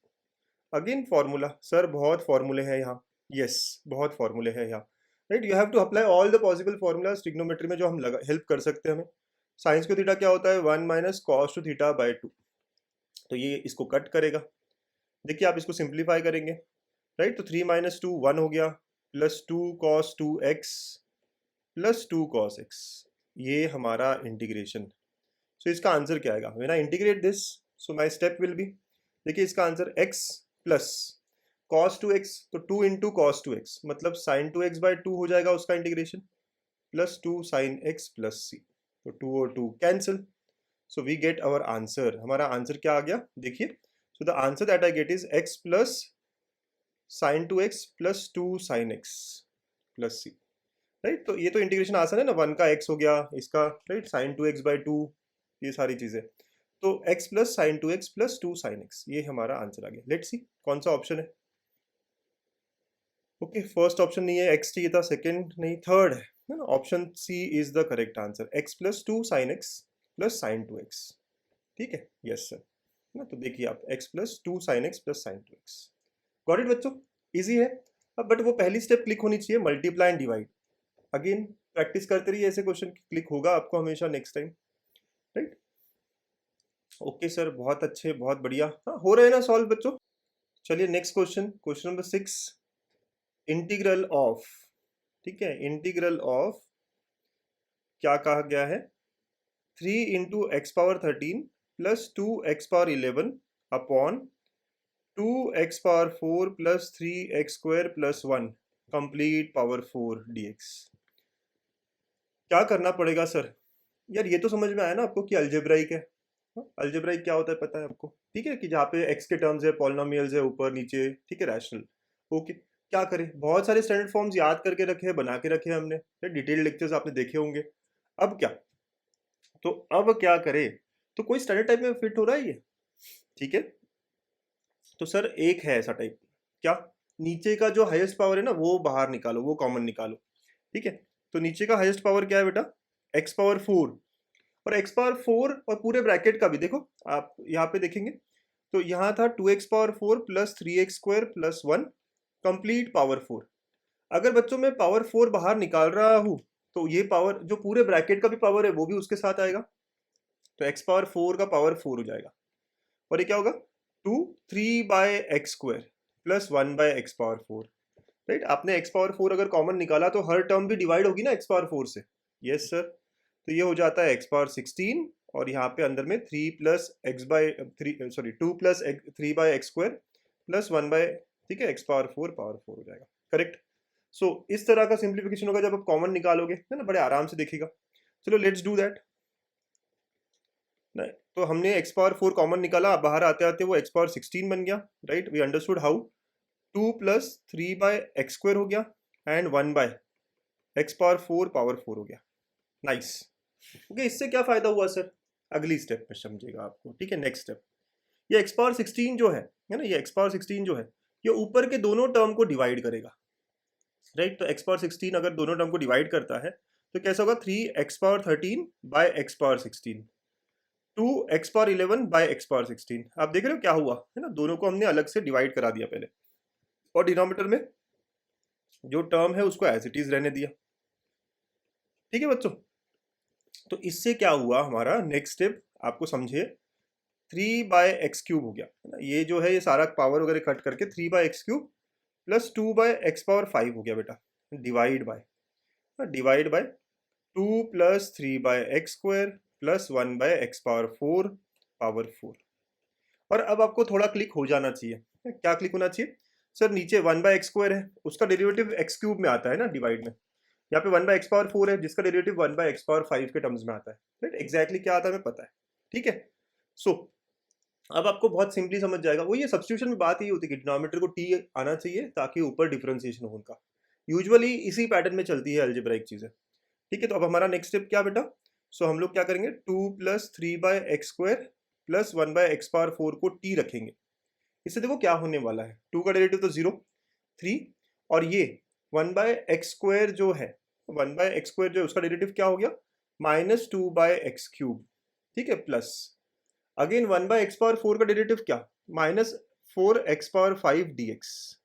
[SPEAKER 1] Again formula, sir बहुत फॉर्मूले हैं यहाँ, यस बहुत फॉर्मूले हैं यहाँ, right. You have to apply all the possible formulas trigonometry में जो हम हेल्प कर सकते हैं हमें। साइंस को थीटा क्या होता है, 1 minus cos two theta by 2, तो ये इसको कट करेगा। देखिए आप इसको सिंप्लीफाई करेंगे, राइट, तो 3 माइनस 2 1 हो गया, plus 2 cos 2x plus 2 cos x, ये हमारा इंटीग्रेशन। सो इसका आंसर क्या आएगा, when I integrate this, so my step will be, देखिए इसका answer x plus cos 2x, तो 2 इंटू कॉस 2x मतलब sin 2x बाई 2 हो जाएगा उसका integration, plus 2 sin x plus c, तो 2 और 2 cancel. So we get our answer, हमारा आंसर क्या आ गया देखिए, so the answer that I get is x plus sin 2x plus 2 sin x plus c, right. तो ये तो इंटीग्रेशन आसान है ना, 1 का x हो गया इसका, राइट, sin 2x बाई 2, ये सारी चीजें, तो x plus sine 2x plus 2 sin x, ये हमारा आंसर आ गया। लेट्स सी कौन सा ऑप्शन है। ओके, फर्स्ट ऑप्शन नहीं है, x चाहिए था, सेकंड नहीं, थर्ड है ना, option C is the correct answer, x plus 2 sin x plus sine 2x, ठीक है, यस सर ना। तो देखिए आप x plus 2 sin x plus sine 2x, got it बच्चों, इजी है। अब बट वो पहली स्टेप क्लिक होनी चाहिए, multiply and divide. Again practice करते रहिए, ऐसे क्वेश्चन क्लिक होगा आपको हमेशा next time, right. Okay sir, बहुत अच्छे, बहुत बढ़िया, हाँ हो रहे हैं ना सॉल्व बच्चों। चलिए next question, question number 6, integral of, ठीक है, इंटीग्रल ऑफ क्या कहा गया है, 3 into x power 13 plus 2 x power 11 upon 2 x power 4 plus 3 x square plus 1 complete power 4 dx। क्या करना पड़ेगा सर, यार ये तो समझ में आया ना आपको कि अलजेब्राइक है। अलजेब्राइक क्या होता है पता है आपको, ठीक है, कि जहाँ पे एक्स के टर्म्स है, पॉलिनोमियल्स है ऊपर नीचे, ठीक है, रैशनल। ओके, क्या करें, बहुत सारे स्टैंडर्ड फॉर्म्स याद करके रखे हैं, बना के रखे हैं हमने, डिटेल्ड लेक्चर्स आपने देखे होंगे। अब क्या, तो अब क्या करें, तो कोई स्टैंडर्ड टाइप में फिट हो रहा है ये, ठीक है। तो सर एक है ऐसा टाइप, क्या, नीचे का जो हाईएस्ट पावर है ना वो बाहर निकालो, वो कॉमन निकालो, ठीक है। तो नीचे का हाईएस्ट पावर क्या है बेटा, एक्स पावर 4, और एक्स पावर 4 और पूरे ब्रैकेट का भी देखो आप यहाँ पे देखेंगे, तो यहाँ था 2x power 4 plus 3x square plus 1 complete power 4। अगर बच्चों में पावर 4 बाहर निकाल रहा हूँ, तो ये पावर जो पूरे ब्रैकेट का भी पावर है वो भी उसके साथ आएगा, तो x पावर 4 का पावर 4 हो जाएगा, और ये क्या होगा 2 3 by x square plus 1 by x power 4, right. आपने x पावर 4 अगर कॉमन निकाला तो हर टर्म भी डिवाइड होगी ना x पावर 4 से, यस सर। तो ये हो जाता है x पावर 16, और यहाँ पे अंदर में 3 plus x by 3, sorry 2 plus 3 by x square plus 1 by, ठीक है, x पावर 4 हो जाएगा, करेक्ट। सो इस तरह का सिंप्लीफिकेशन होगा जब आप कॉमन निकालोगे, है ना, बड़े आराम से देखिएगा। चलो लेट्स डू दैट। नहीं, तो हमने x पावर 4 कॉमन निकाला, बाहर आते आते वो x पावर 16 बन गया, right. We understood how, 2 plus 3 by x square हो गया एंड 1 बाय एक्स पावर 4 हो गया, नाइस। ओके, इससे क्या फायदा हुआ सर, अगली स्टेप में समझेगा आपको, ठीक है। नेक्स्ट स्टेप, ये एक्स पावर 16 जो है ना, ये एक्स पावर 16 जो है, ये ऊपर के दोनों टर्म को डिवाइड करेगा, राइट। तो एक्स पावर 16 अगर दोनों टर्म को डिवाइड करता है तो कैसा होगा, 3 x power 13 by x power 16, 2 x power 11 by x power 16। आप देख रहे हो क्या हुआ है ना, दोनों को हमने अलग से डिवाइड करा दिया पहले, और डिनोमिनेटर में जो टर्म है उसको एज इट इज रहने दिया, ठीक है बच्चों। तो इससे क्या हुआ, हमारा नेक्स्ट स्टेप आपको समझिए, 3 बाय एक्स क्यूब हो गया है ना, ये जो है ये सारा पावर वगैरह कट करके 3 by x cube plus 2 by x power 5 हो गया बेटा, divide by 2 plus 3 by x square plus 1 by x power 4। और अब आपको थोड़ा क्लिक हो जाना चाहिए, क्या क्लिक होना चाहिए सर, नीचे 1 बाय एक्स स्क्वायर है, उसका डेरिवेटिव एक्स क्यूब में आता है ना डिवाइड में, यहाँ पे 1 बाय एक्स पावर 4 है जिसका डेरिवेटिव 1 बाय एक्स पावर 5 के टर्म्स में आता है, राइट। एग्जैक्टली क्या आता है हमें पता है, ठीक है। सो अब आपको बहुत सिंपली समझ जाएगा, वो ये सब्स्टिट्यूशन में बात ये होती है कि डिनोमिनेटर को टी आना चाहिए ताकि ऊपर डिफरेंशिएशन हो उनका, यूजुअली इसी पैटर्न में चलती है अलजेब्राइक चीज़ें। ठीक है, तो अब हमारा नेक्स्ट स्टेप क्या बेटा? सो हम लोग क्या करेंगे, 2 + 3/x² + 1/x⁴ को t रखेंगे। इससे देखो क्या होने वाला है, 2 का डेरिवेटिव तो 0, 3, और ये 1/x² जो है, 1/x² जो है उसका डेरिवेटिव क्या हो गया, -2/x³। ठीक है, प्लस अगेन 1/x⁴ का डेरिवेटिव क्या, -4x⁵ dx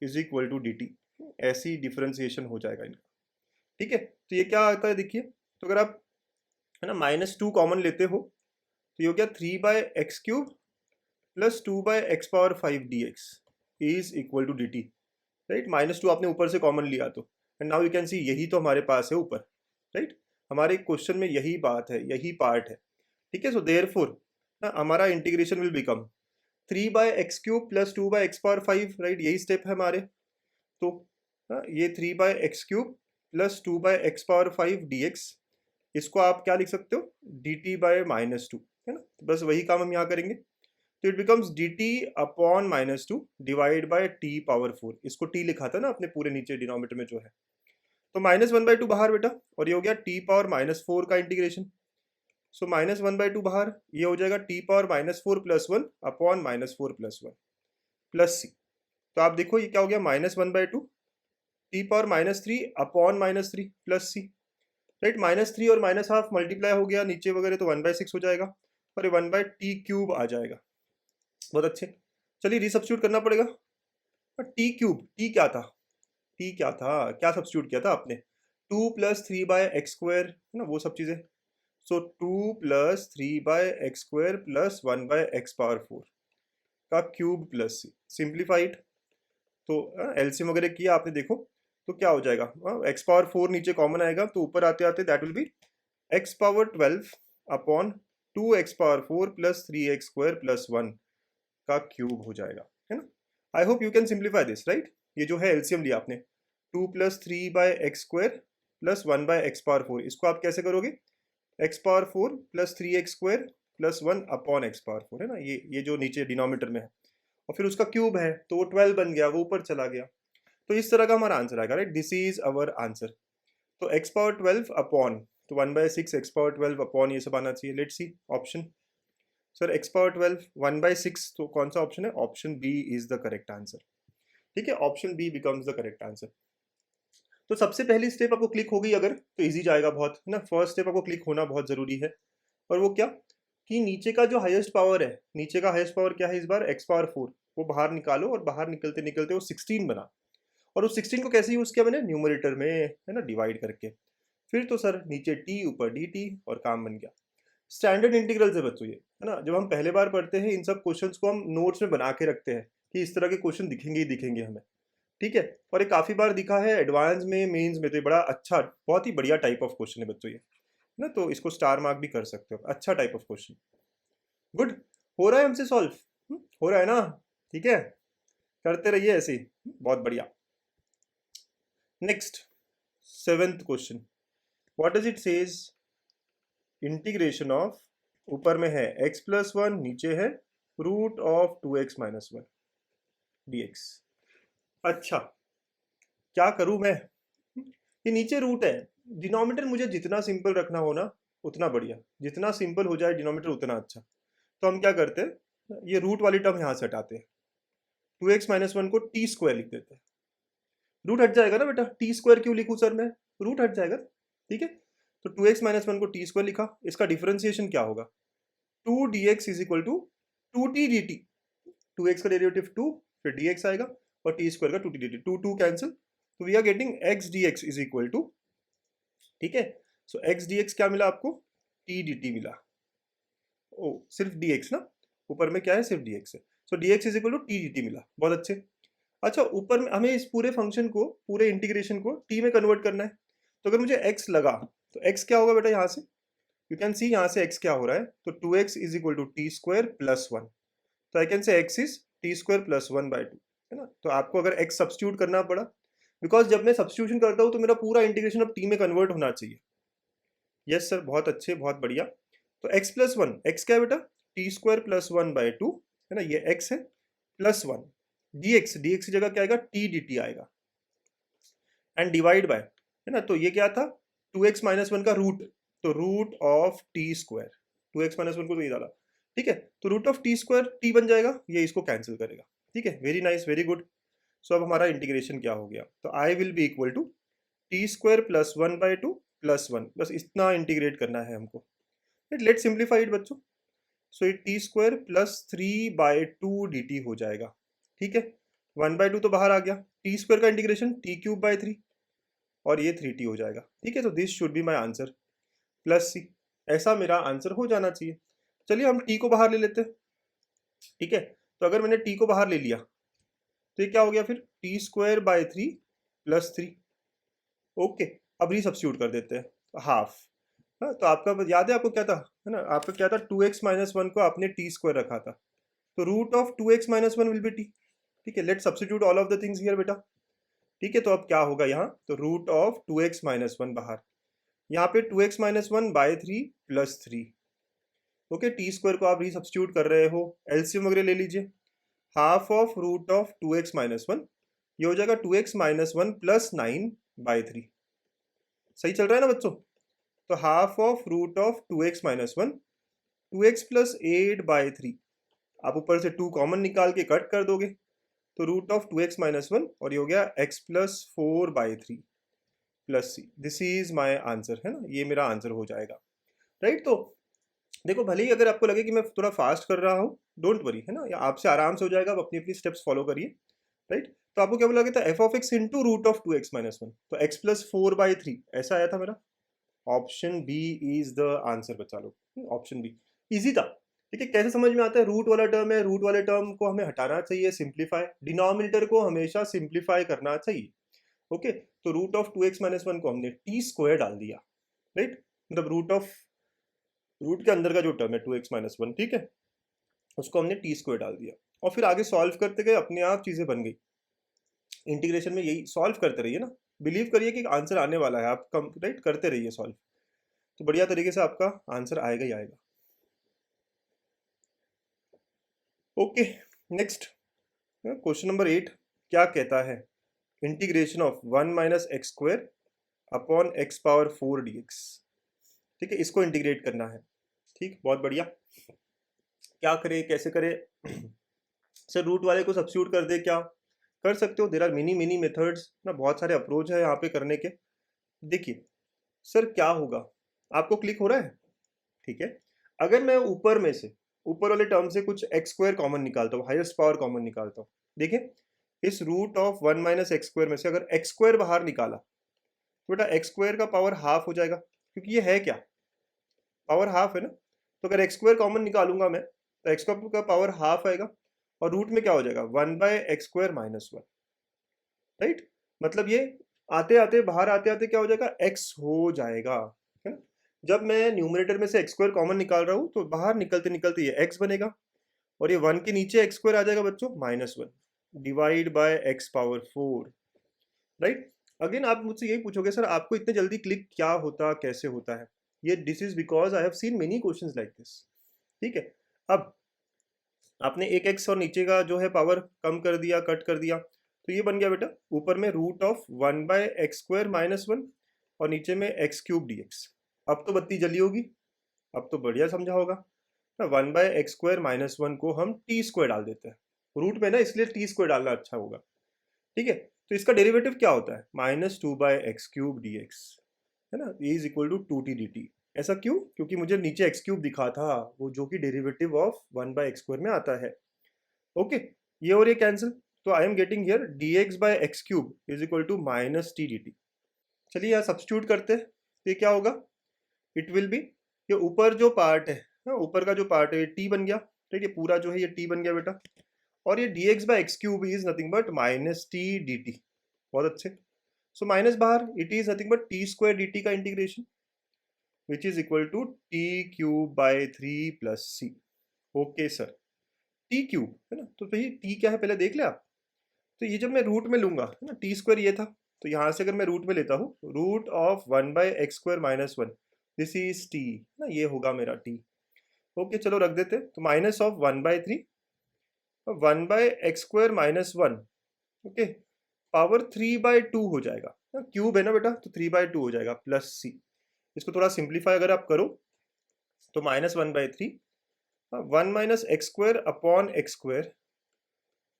[SPEAKER 1] is equal to dt। ऐसी डिफरेंशिएशन हो जाएगा इनका। ठीक है, तो ये क्या आता है देखिए, तो अगर आप है ना -2 कॉमन लेते हो तो ये हो गया 3/x³ + 2/x⁵ dx is equal to dt। Right, -2 आपने ऊपर से कॉमन लिया तो, and now you can see यही तो हमारे पास है ऊपर। राइट, हमारे क्वेश्चन में यही बात है, यही पार्ट है। ठीक है, सो देयरफॉर हमारा integration will become 3/x³ + 2/x⁵, right, यही स्टेप है हमारे। तो ये 3/x³ + 2/x⁵ dx, इसको आप क्या लिख सकते हो, dt/-2, है ना, तो बस वही काम हम यहाँ करेंगे। तो it becomes dt/-2 divide by t⁴। इसको t लिखा था ना अपने पूरे नीचे डिनोमिनेटर में जो है, तो -1/2 बाहर बेटा, और ये हो गया t⁻⁻4 का इंटीग्रेशन। सो -1/2 बाहर, ये हो जाएगा t⁻⁻4 + 1 अपॉन -4 + 1 प्लस c। तो आप देखो ये क्या हो गया, -1/2 t⁻³ upon -3 plus c। Right, -3 और -½ मल्टीप्लाई हो गया नीचे वगैरह तो 1/6 हो जाएगा, और ये 1/t³ आ जाएगा। बहुत अच्छे, चलिए रिसब्स्टिट्यूट करना पड़ेगा। t³ t क्या था, t क्या था, क्या सब्स्टिट्यूट किया था आपने, 2 + 3/x² है ना, वो सब चीज़ें। सो 2 + 3/x² + 1/x⁴ का क्यूब प्लस c, सिंप्लीफाइड। तो एलसीएम वगैरह किया आपने, देखो तो क्या हो जाएगा, x⁴ नीचे कॉमन आएगा तो ऊपर आते आते that will be x⁻12 upon 2x⁴ + 3x² + 1 का क्यूब हो जाएगा, है ना। I hope you can simplify this, right. ये जो है एलसीएम लिया आपने, 2 + 3/x² + 1/x⁴, इसको आप कैसे करोगे, x⁴ + 3x² + 1 अपॉन x⁴, है ना, ये जो नीचे डिनोमिनेटर में है, और फिर उसका क्यूब है तो वो 12 बन गया, वो ऊपर चला गया। तो इस तरह का हमारा आंसर आएगा, right, this is our answer. तो x⁻12 अपॉन, तो 1/6 x⁻12 अपॉन ये सब आना चाहिए। Let's C option. Sir x⁻12 1/6, तो कौन सा ऑप्शन है, option B is the correct answer. ठीक है, option B becomes the correct answer. तो सबसे पहली स्टेप आपको क्लिक होगी अगर, तो इजी जाएगा बहुत, है ना। फर्स्ट स्टेप आपको क्लिक होना बहुत जरूरी है, और वो क्या, कि नीचे का जो हाईएस्ट पावर है, नीचे का हाईएस्ट पावर क्या है इस बार, x⁴, वो बाहर निकालो, और बाहर निकलते निकलते वो 16 बना, और उस 16 को कैसे यूज किया मैंने, न्यूमरेटर में, है ना, डिवाइड करके। फिर तो सर नीचे t ऊपर dt, और काम बन गया। स्टैंडर्ड इंटीग्रल से बच्चों ये, है ना, जब हम पहले बार पढ़ते हैं इन सब क्वेश्चंस को हम नोट्स में बना के रखते हैं कि इस तरह के क्वेश्चन दिखेंगे ही दिखेंगे हमें। ठीक है, और ये काफी बार दिखा है एडवांस में, मेंस में, तो ये बड़ा अच्छा, बहुत ही बढ़िया टाइप ऑफ क्वेश्चन है बच्चों ये, है ना, तो इसको स्टार मार्क भी कर सकते हो, अच्छा टाइप ऑफ क्वेश्चन। गुड, हो रहा है हमसे सॉल्व, हो रहा है ना, ठीक है, करते रहिए ऐसे ही, बहुत बढ़िया। Next 7th question, what does it says, integration of, ऊपर में है x+1, नीचे है √2x-1 dx। अच्छा, क्या करूं मैं, ये नीचे रूट है, डिनोमिनेटर मुझे जितना सिंपल रखना हो ना उतना बढ़िया, जितना सिंपल हो जाए डिनोमिनेटर उतना अच्छा। तो हम क्या करते हैं, ये रूट वाली टर्म यहाँ से हटाते हैं, 2x-1 को t² लिख देते हैं, रूट हट जाएगा ना बेटा, t² क्यों लिखूं सर मैं, रूट हट जाएगा। ठीक है, तो 2x-1 को t² लिखा, इसका डिफरेंशिएशन क्या होगा, 2dx is equal to 2t dt, 2x का डेरिवेटिव 2, फिर dx आएगा, और t² का 2t dt, 2 कैंसिल, तो we are getting x dx is equal to, ठीक है, सो x dx क्या मिला आपको, t dt मिला। ओ सिर्फ dx ना, ऊपर में क्या है, सिर्फ dx है, so dx is equal to t dt मिला, बहुत अच्छे। अच्छा, ऊपर में हमें इस पूरे फंक्शन को, पूरे इंटीग्रेशन को t में कन्वर्ट करना है, तो अगर मुझे x लगा तो x क्या होगा बेटा, यहाँ से यू कैन सी, यहाँ से x क्या हो रहा है, तो 2x is equal to t² + 1, तो आई कैन से x इज t² + 1/2, है ना। तो आपको अगर x सब्स्टिट्यूट करना पड़ा, बिकॉज जब मैं सब्स्टिट्यूशन करता हूँ तो मेरा पूरा इंटीग्रेशन अब t में कन्वर्ट होना चाहिए। यस सर, बहुत अच्छे, बहुत बढ़िया। तो x+1, x क्या है बेटा, t² + 1/2, है ना, ये x है, +1 dx, dx की जगह क्या आएगा, t dt आएगा। एंड डिवाइड बाय, है ना, तो ये क्या था 2x माइनस वन का रूट, तो root of t square, 2x minus one को तो ये डाला, ठीक है, तो root of t square t बन जाएगा, ये इसको कैंसिल करेगा, ठीक है, very nice very good. So अब हमारा इंटीग्रेशन क्या हो गया, तो I will be equal to t square plus one by two plus one, बस इतना इंटीग्रेट करना है हमको। लेट सिंप्लीफाई इट बच्चों, सो ये T square plus three by two D t हो जाएगा, ठीक है, वन बाई टू तो बाहर आ गया, टी स्क्वायर का integration t cube by three, और ये थ्री टी हो जाएगा, ठीक है, तो this should be my answer plus c, ऐसा मेरा आंसर हो जाना चाहिए। चलिए हम टी को बाहर ले लेते हैं, ठीक है, तो अगर मैंने टी को बाहर ले लिया तो ये क्या हो गया फिर T square by three plus three, okay, अब रीसब्स्टिट्यूट कर देते हैं हाफ, हाँ, तो आपका याद है आपको क्या था, है ना, आपका क्या था 2x माइनस वन को आपने टी स्क्वायर रखा था, तो root of 2x minus one will be t, ठीक है, let substitute all of the things here बेटा, ठीक है, तो अब क्या होगा यहाँ, तो root of 2x minus one बाहर, यहाँ पे 2x minus one by three plus three, okay, T square को आप रीसब्स्टिट्यूट कर रहे हो, एलसीएम वगैरह ले लीजिए, half of root of 2x minus one, ये हो जाएगा 2x minus one plus nine by three, सही चल रहा है ना बच्चों, तो half of root of 2x minus one, 2x plus eight by three, आप ऊपर से 2 कॉमन निकाल के कट कर दोगे, तो root of 2x minus one, और ये हो गया x plus four by three plus c, this is my answer, है ना, ये मेरा आंसर हो जाएगा, राइट। तो देखो भले ही अगर आपको लगे कि मैं थोड़ा फास्ट कर रहा हूँ, डोंट वरी, है ना, या आपसे आराम से हो जाएगा, आप अपनी अपनी स्टेप्स फॉलो करिए, राइट। तो आपको क्या बोला गया था, f of x into root of 2x minus one, तो x plus four by three, ऐसा आया था मेरा, option B is the answer बच्चा लोग, ऑप्शन बी इजी था, ठीक है, कैसे समझ में आता है, रूट वाला टर्म है, रूट वाले टर्म को हमें हटाना चाहिए, सिंप्लीफाई, डिनोमिनेटर को हमेशा सिंप्लीफाई करना चाहिए, ओके, तो root of 2x minus one को हमने टी स्क्वायर डाल दिया, राइट, मतलब रूट के अंदर का जो टर्म है 2x माइनस वन, ठीक है, उसको हमने टी स्क्वायर डाल दिया, और फिर आगे सॉल्व करते गए, अपने आप चीजें बन गई, इंटीग्रेशन में यही सॉल्व करते रहिए ना, बिलीव करिए कि आंसर आने वाला है, आप राइट करते रहिए सॉल्व, तो बढ़िया तरीके से आपका आंसर आएगा ही आएगा, ओके। नेक्स्ट क्वेश्चन नंबर 8 क्या कहता है, integration of one minus x square upon x power four D x, ठीक है, इसको इंटीग्रेट करना है, ठीक, बहुत बढ़िया, क्या करें कैसे करें सर, रूट वाले को सब्स्टिट्यूट कर दे, क्या कर सकते हो, there are many many methods ना, बहुत सारे अप्रोच है यहाँ पे करने के, देखिए सर क्या होगा, आपको क्लिक हो रहा है, ठीक है, अगर मैं ऊपर में से ऊपर वाले टर्म से कुछ एक्स स्क्वायर कॉमन निकालता हूँ, हाईएस्ट पावर कॉमन निकालता हूँ, देखिए इस root of one minus x square में से अगर एक्स स्क्वायर बाहर निकाला तो बेटा एक्स स्क्वायर का पावर हाफ हो जाएगा, क्योंकि ये है क्या, पावर हाफ है ना, तो अगर एक्स स्क्वायर कॉमन निकालूंगा मैं तो एक्स का पावर हाफ आएगा, और रूट में क्या हो जाएगा one by x square minus one, right, मतलब ये आते आते बाहर आते आते क्या हो जाएगा एक्स हो जाएगा, है ना, जब मैं न्यूमरेटर में से एक्स स्क्वायर कॉमन निकाल रहा हूँ तो बाहर निकलते निकलते ये एक्स बनेगा, और ये वन के नीचे एक्स स्क्वायर आ जाएगा बच्चों minus one divide by x power four, right. Again आप मुझसे यही पूछोगे सर आपको इतने जल्दी क्लिक क्या होता कैसे होता है, ये this is because I have seen many questions like this, ठीक है, अब आपने एक एक्स और नीचे का जो है पावर कम कर दिया कट कर दिया, तो ये बन गया बेटा ऊपर में root of one by x square minus one, और नीचे में एक्स क्यूब डी एक्स, अब तो बत्ती जली होगी, अब तो बढ़िया समझा होगा ना, one by x square minus one को हम टी स्क्वायर डाल देते हैं रूट में ना, इसलिए टी स्क्वायर डालना अच्छा होगा, ठीक है, तो इसका डेरिवेटिव क्या होता है minus two by x cube d x, है ना, is equal to two t d t, ऐसा क्यों, क्योंकि मुझे नीचे एक्स क्यूब दिखा था वो, जो कि derivative of one by x square में आता है, ओके, ये और ये कैंसिल, तो I am getting here d x by x cube is equal to minus t d t, चलिए यहाँ सब्स्टिट्यूट करते हैं, तो ये क्या होगा, इट विल बी, ये ऊपर जो पार्ट है ना, ऊपर का जो पार्ट है ये टी बन गया, ठीक है, पूरा जो है ये टी बन गया बेटा, और ये d x by x cube is nothing but minus t d t, बहुत अच्छे, सो माइनस बाहर, it is nothing but t square d t का integration which is equal to t cube by three plus c, okay sir, t cube है ना, तो भाई T क्या है पहले देख ले आप, तो ये जब मैं रूट में लूंगा है ना, टी स्क्वायर ये था, तो यहाँ से अगर मैं रूट में लेता हूँ root of one by x square minus one, this is t ना, ये होगा मेरा टी, ओके चलो रख देते, तो minus of one by three, one by x square minus one, okay, power three by two हो जाएगा, क्यूब है ना बेटा, तो 3/2 हो जाएगा प्लस सी। इसको थोड़ा सिंप्लीफाई अगर आप करो तो -1/3, 1 - x² upon x²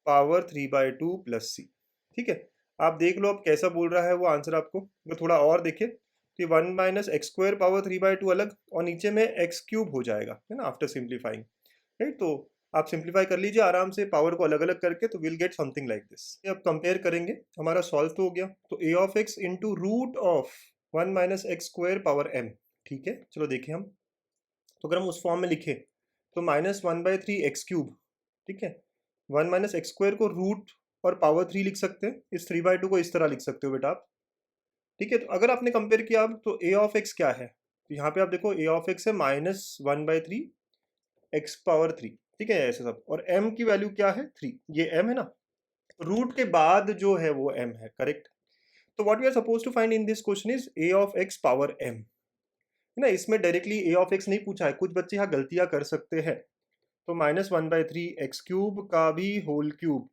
[SPEAKER 1] power 3/2 plus सी। ठीक है, आप देख लो अब कैसा बोल रहा है वो आंसर आपको। अगर थोड़ा और देखे तो 1 - x² पावर 3/2 अलग और नीचे में x³ हो जाएगा, है ना, आफ्टर सिंप्लीफाइंग। राइट, तो आप सिंप्लीफाई कर लीजिए आराम से पावर को अलग अलग करके, तो will get something like this. अब कंपेयर करेंगे, हमारा सॉल्व तो हो गया। तो a of x into root of 1 - x² power m। ठीक है, चलो देखें हम। तो अगर हम उस फॉर्म में लिखे तो -1/3 x³। ठीक है, 1 - x² को रूट और पावर 3 लिख सकते हैं, इस 3/2 को इस तरह लिख सकते हो बेटा आप। ठीक है, तो अगर आपने कंपेयर किया अब तो a ऑफ x क्या है, तो यहाँ पे आप देखो a ऑफ x है -1/3 x⁻3। ठीक है, ऐसे सब। और m की वैल्यू क्या है, 3। ये m है ना, रूट के बाद जो है वो m है, करेक्ट। तो what we are suppose to find in this question is a of x power m, है ना। इसमें डायरेक्टली a ऑफ x नहीं पूछा है, कुछ बच्चे यहाँ गलतियाँ कर सकते हैं। तो -1/3 x³ का भी होल क्यूब,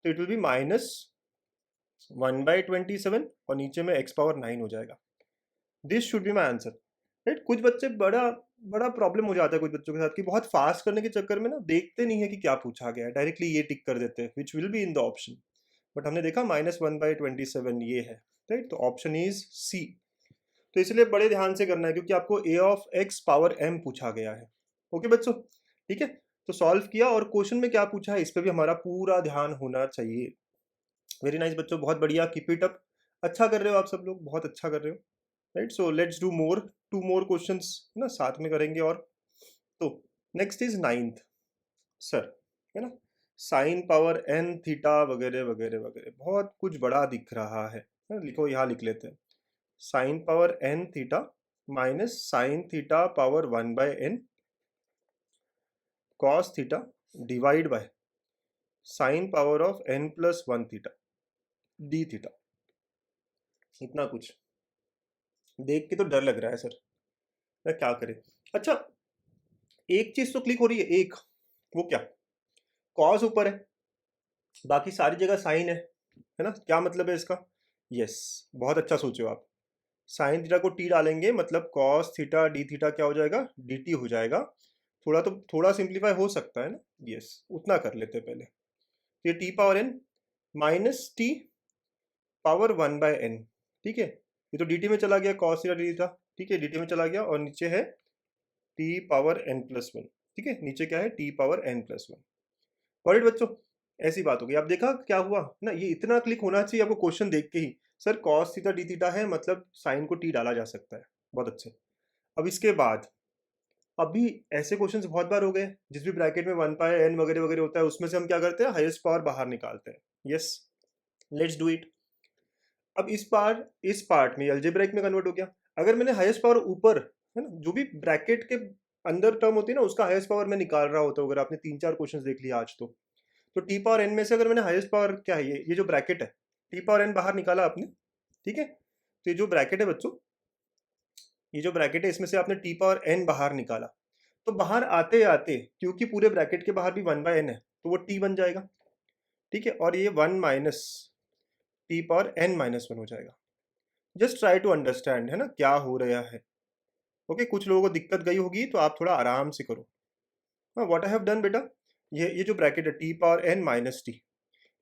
[SPEAKER 1] तो इट विल बी -1/27 और नीचे में x पावर 9 हो जाएगा। This should be my answer. Right, कुछ बच्चे बड़ा बड़ा प्रॉब्लम हो जाता है कुछ बच्चों के साथ कि बहुत फास्ट करने के चक्कर में ना देखते नहीं है कि क्या पूछा गया है, डायरेक्टली ये टिक कर देते हैं which will be in the option. But हमने देखा -1/27 ये है। राइट, तो ऑप्शन इज सी। तो इसलिए बड़े ध्यान से करना है क्योंकि आपको a of x power m पूछा गया है। ओके बच्चों, ठीक है। तो सॉल्व किया और क्वेश्चन में क्या पूछा है इस पर भी हमारा पूरा ध्यान होना चाहिए। वेरी नाइस बच्चों, बहुत बढ़िया, कीप इट अप। अच्छा कर रहे हो आप सब लोग, बहुत अच्छा कर रहे हो। Right, so let's do more, 2 more questions ना साथ में करेंगे। और तो नेक्स्ट इज 9th सर, है ना, साइन पावर n थीटा वगैरह वगैरह वगैरह, बहुत कुछ बड़ा दिख रहा है ना? लिखो, यहाँ लिख लेते हैं, sine power n theta minus sine theta power 1/n cos theta divide by sine power of n+1 theta d theta. इतना कुछ देख के तो डर लग रहा है सर, मैं क्या करें। अच्छा, एक चीज तो क्लिक हो रही है, एक, वो क्या, कॉस ऊपर है, बाकी सारी जगह साइन है ना। क्या मतलब है इसका, यस, बहुत अच्छा सोचे हो आप। साइन थीटा को टी डालेंगे मतलब कॉस थीटा डी थीटा क्या हो जाएगा, डी टी हो जाएगा। थोड़ा तो थोड़ा सिंप्लीफाई हो सकता है ना, यस, उतना कर लेते हैं पहले। तो ये t power n minus t power 1/n। ठीक है, ये तो डी टी में चला गया, कॉस थीटा डी थीटा। ठीक है, डी टी में चला गया और नीचे है टी पावर n+1। ठीक है, नीचे क्या है, टी पावर n+1। और बच्चों ऐसी बात हो गई, आप देखा क्या हुआ ना, ये इतना क्लिक होना चाहिए आपको क्वेश्चन देख के ही। Sir cos theta d theta है मतलब साइन को टी डाला जा सकता है, बहुत अच्छे। अब इसके बाद अभी ऐसे क्वेश्चंस बहुत बार हो गए, जिस भी ब्रैकेट में 1/n वगैरह वगैरह होता है उसमें से हम क्या करते हैं, हाईएस्ट पावर बाहर निकालते हैं। Yes, let's do it. अब इस पार्ट में अलजेब्रिक में कन्वर्ट हो गया। अगर मैंने हाईएस्ट पावर ऊपर, है ना, जो भी ब्रैकेट के अंदर टर्म होती है ना उसका हाईएस्ट पावर मैं निकाल रहा होता हूँ, अगर आपने 3-4 क्वेश्चंस देख लिया आज तो टी पावर एन में से अगर मैंने हाईएस्ट पावर क्या है, ये जो ब्रैकेट है टी पावर एन बाहर निकाला आपने। ठीक है, तो ये जो ब्रैकेट है बच्चों, ये जो ब्रैकेट है इसमें से आपने टी पावर एन बाहर निकाला, तो बाहर आते आते क्योंकि पूरे ब्रैकेट के बाहर भी 1/n है तो वो टी बन जाएगा। ठीक है, और ये 1 माइनस टी पावर n-1 हो जाएगा। जस्ट ट्राई टू अंडरस्टैंड, है ना, क्या हो रहा है। ओके, कुछ लोगों को दिक्कत गई होगी तो आप थोड़ा आराम से करो। हाँ, व्हाट आई हैव डन बेटा, ये जो ब्रैकेट है t power n minus t,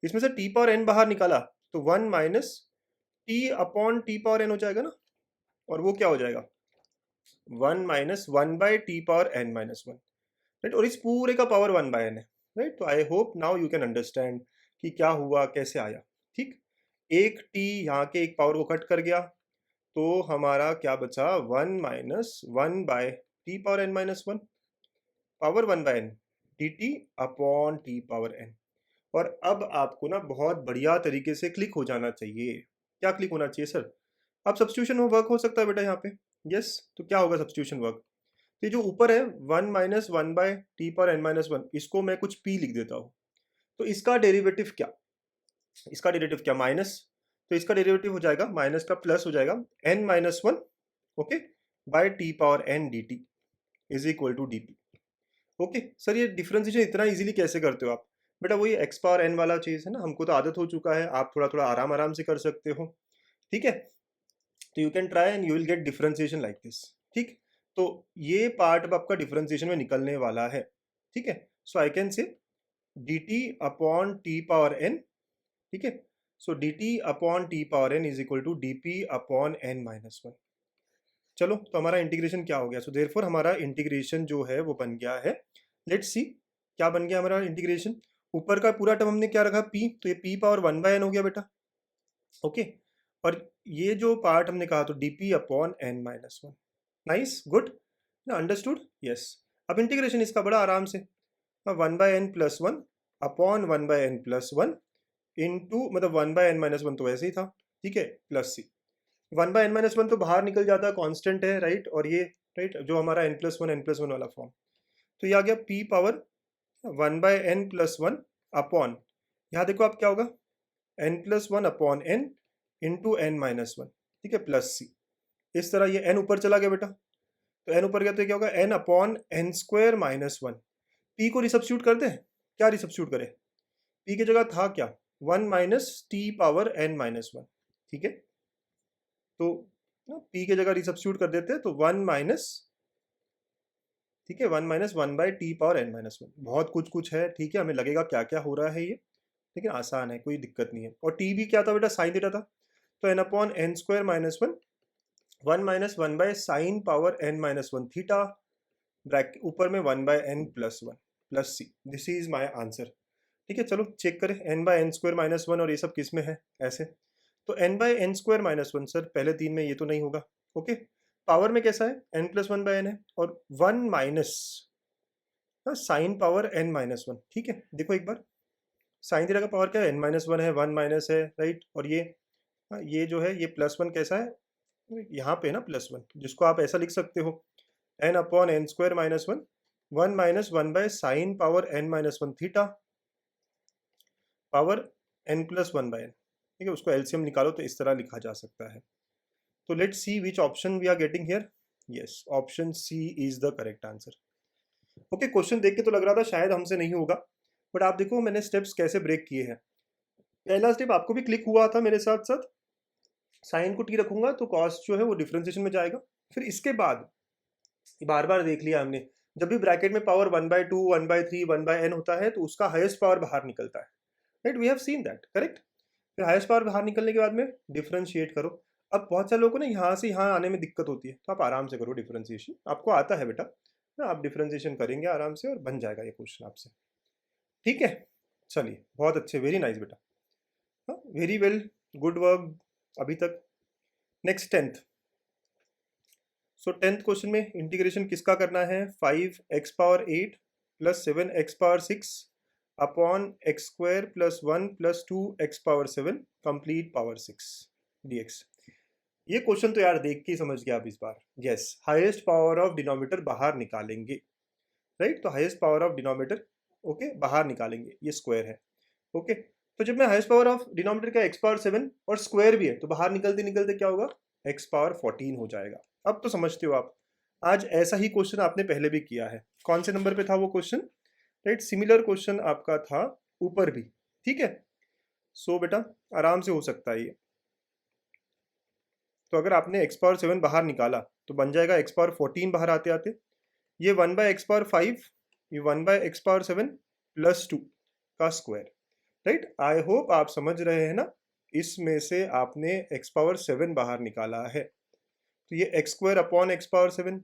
[SPEAKER 1] इसमें से टी पावर एन बाहर निकाला तो 1 minus t upon t power n हो जाएगा ना, और वो क्या हो जाएगा, 1 माइनस 1/t⁻n-1। राइट, और इस पूरे का पावर 1/n है। राइट, तो I hope now you can understand कि क्या हुआ, कैसे आया। ठीक, एक टी यहाँ के एक पावर को कट कर गया तो हमारा क्या बचा, 1 minus 1/t⁻n-1 power 1/n d t upon t power n. और अब आपको ना बहुत बढ़िया तरीके से क्लिक हो जाना चाहिए। क्या क्लिक होना चाहिए सर, अब सब्स्टिट्यूशन वर्क हो सकता है बेटा यहाँ पे। यस, तो क्या होगा सब्स्टिट्यूशन वर्क, ये जो ऊपर है 1 माइनस 1/t⁻n-1, इसको मैं कुछ p लिख देता हूँ। तो इसका डेरिवेटिव क्या, इसका डेरिवेटिव क्या, माइनस, तो इसका डेरिवेटिव हो जाएगा माइनस का प्लस हो जाएगा n-1, okay, by t power n d t is equal to d p. Okay sir, ये डिफरेंशिएशन इतना इजीली कैसे करते हो आप, बेटा वही x पावर n वाला चीज़ है ना, हमको तो आदत हो चुका है, आप थोड़ा थोड़ा आराम आराम से कर सकते हो। ठीक है, तो you can try and you will get differentiation like this. ठीक, तो ये पार्ट अब आपका डिफरेंशिएशन में निकलने वाला है। ठीक है, so I can say dt upon t power n। ठीक है, so dt upon t power n is equal to dp upon n minus one. चलो, तो हमारा इंटीग्रेशन क्या हो गया? सो देयरफॉर हमारा इंटीग्रेशन जो है वो बन गया है, लेट्स सी क्या बन गया हमारा इंटीग्रेशन। ऊपर का पूरा टर्म हमने क्या रखा, p, तो ये p पावर 1/n हो गया बेटा। ओके, और ये जो पार्ट हमने कहा तो dp upon n minus one. Nice, good, understood, yes. अब इंटीग्रेशन इसका बड़ा आराम से 1/n plus one upon 1/n plus one into, मतलब 1/n माइनस वन तो वैसे ही था, ठीक है, प्लस सी। 1/n माइनस वन तो बाहर निकल जाता है, कांस्टेंट है, राइट, और ये राइट जो हमारा n+1 वाला फॉर्म, तो ये आ गया p power 1/n plus one upon, यहाँ देखो आप क्या होगा, n+1 upon n into n minus one, ठीक है, प्लस सी। इस तरह ये n ऊपर चला गया बेटा, तो n ऊपर गया तो क्या होगा, n upon n square minus one. p को रिसब्स्टिट्यूट करते हैं, क्या रिसब्स्टिट्यूट करें, p की जगह था क्या, 1 minus t power n minus one. ठीक है, तो p की जगह रिसब्स्टिट्यूट कर देते हैं, तो 1 माइनस, ठीक है, 1 minus 1/t power n minus one. बहुत कुछ है, ठीक है, हमें लगेगा क्या क्या हो रहा है ये, लेकिन आसान है, कोई दिक्कत नहीं है। और t भी क्या था बेटा, साइन थीटा था, तो n upon n square minus one, 1 minus 1/sin power n minus one theta, bracket ऊपर में 1/n plus one plus c. This is my answer. ठीक है, चलो चेक करें, n/n स्क्वायर माइनस वन और ये सब किस में है ऐसे, तो n/n square minus one, sir पहले तीन में ये तो नहीं होगा। ओके, पावर में कैसा है, n+1/n है, और 1 minus sine power n minus one. ठीक है, देखो एक बार, साइन थीटा का पावर क्या है, n-1 है, 1 माइनस है, राइट, और ये जो है ये प्लस वन कैसा है, यहाँ पे ना प्लस वन, जिसको आप ऐसा लिख सकते हो, n upon n square minus one, 1 minus 1/sin power n minus one theta power n+1/n। ठीक है, उसको एलसीएम निकालो तो इस तरह लिखा जा सकता है। तो let's see which option we are getting here. Yes, option C is the correct answer. Okay, question देख के तो लग रहा था शायद हमसे नहीं होगा, बट आप देखो मैंने स्टेप्स कैसे ब्रेक किए हैं। पहला स्टेप आपको भी क्लिक हुआ था मेरे साथ साथ, साइन को टी रखूंगा तो कॉस्ट जो है वो डिफरेंशिएशन में जाएगा। फिर इसके बाद बार बार देख लिया हमने, जब भी ब्रैकेट में पावर 1/2, 1/3, 1/n होता है तो उसका हाईएस्ट पावर बाहर निकलता है, right, we have seen that, correct. फिर हाईएस्ट पावर बाहर निकलने के बाद में डिफरेंशिएट करो। अब बहुत सारे लोगों को ना यहाँ से यहाँ आने में दिक्कत होती है, तो आप आराम से करो डिफरेंशिएशन, आपको आता है बेटा ना, आप डिफरेंशिएशन करेंगे आराम से और बन जाएगा ये क्वेश्चन आपसे। ठीक है, चलिए, बहुत अच्छे, वेरी नाइस बेटा, हाँ, वेरी वेल, गुड वर्क अभी तक। Next 10th। So 10th question में इंटीग्रेशन किसका करना है, 5x power 8 plus 7x power 6 upon x square plus 1 plus 2x power 7 complete power 6 dx। ये क्वेश्चन तो यार देख के ही समझ गया आप इस बार। Yes, highest power of denominator बाहर निकालेंगे, राइट, तो highest power of denominator, okay, बाहर निकालेंगे, ये स्क्वायर है। ओके, तो जब मैं हाईएस्ट पावर ऑफ डिनोमिनेटर का x पावर 7 और स्क्वायर भी है, तो बाहर निकलते निकलते क्या होगा, x पावर 14 हो जाएगा। अब तो समझते हो आप, आज ऐसा ही क्वेश्चन आपने पहले भी किया है। कौन से नंबर पे था वो क्वेश्चन, राइट, सिमिलर क्वेश्चन आपका था ऊपर भी। ठीक है, सो बेटा आराम से हो सकता है ये। तो अगर आपने x पावर 7 बाहर निकाला तो बन जाएगा x पावर 14 बाहर आते आते, ये 1/x पावर 5, ये 1/x पावर 7 प्लस 2 का स्क्वायर, राइट। आई होप आप समझ रहे हैं ना, इसमें से आपने x पावर 7 बाहर निकाला है, तो ये x square upon x power 7,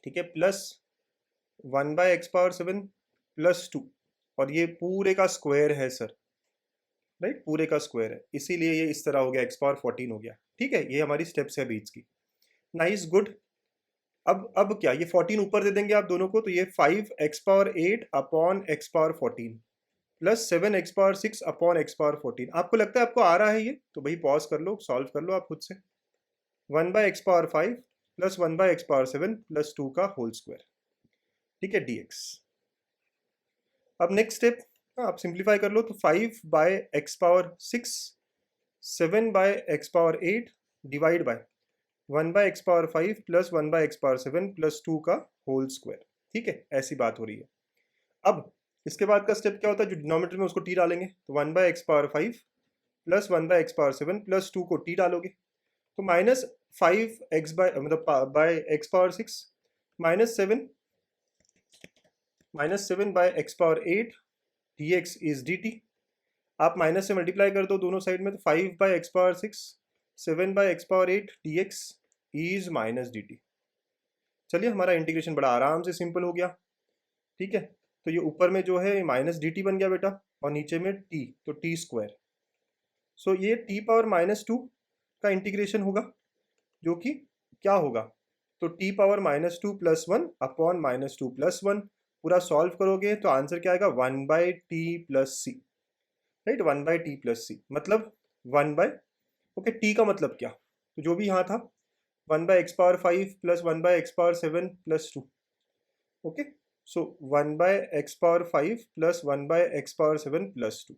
[SPEAKER 1] ठीक है, प्लस 1/x पावर 7 प्लस 2, और ये पूरे का स्क्वायर है सर, राइट, पूरे का स्क्वायर है, इसीलिए ये इस तरह हो गया, x पावर 14 हो गया। ठीक है, ये हमारी स्टेप्स है बीच की। Nice, good. अब क्या, ये 14 ऊपर दे देंगे आप दोनों को, तो ये 5x power 8 upon x power 14 plus 7x power 6 upon x power 14। आपको लगता है आपको आ रहा है ये, तो भाई पॉज कर लो, सॉल्व कर लो आप खुद से। 1/x power 5 plus 1/x power 7 plus 2 का होल स्क्वायर, ठीक है, dx। अब नेक्स्ट स्टेप आप सिंप्लीफाई कर लो, तो 5/x power 6, 7/x power 8 divide by 1/x power 5 plus 1/x power 7 plus 2 का होल स्क्वायर। ठीक है, ऐसी बात हो रही है। अब इसके बाद का स्टेप क्या होता है, जो डिनोमिनेटर में उसको टी डालेंगे, तो 1/x power 5 plus 1/x⁻7 plus 2 को t डालोगे तो -5x मतलब by x⁻6 -7/x⁸ dx is dt। आप माइनस से मल्टीप्लाई कर दो दोनों साइड में तो 5/x⁻6 7/x⁸ dx is -dt। चलिए हमारा इंटीग्रेशन बड़ा आराम से सिंपल हो गया। ठीक है, तो ये ऊपर में जो है -dt बन गया बेटा और नीचे में t, तो t स्क्वायर। सो ये t⁻2 का इंटीग्रेशन होगा जो कि क्या होगा, तो t⁻2 + 1 अपॉन -2 + 1 पूरा सॉल्व करोगे तो आंसर क्या आएगा 1/t + c, right. 1/t + c मतलब 1 ओके t का मतलब क्या, तो जो भी यहाँ था 1/x⁵ + 1/x⁷ + 2 ओके। सो 1/x⁵ + 1/x⁷ + 2,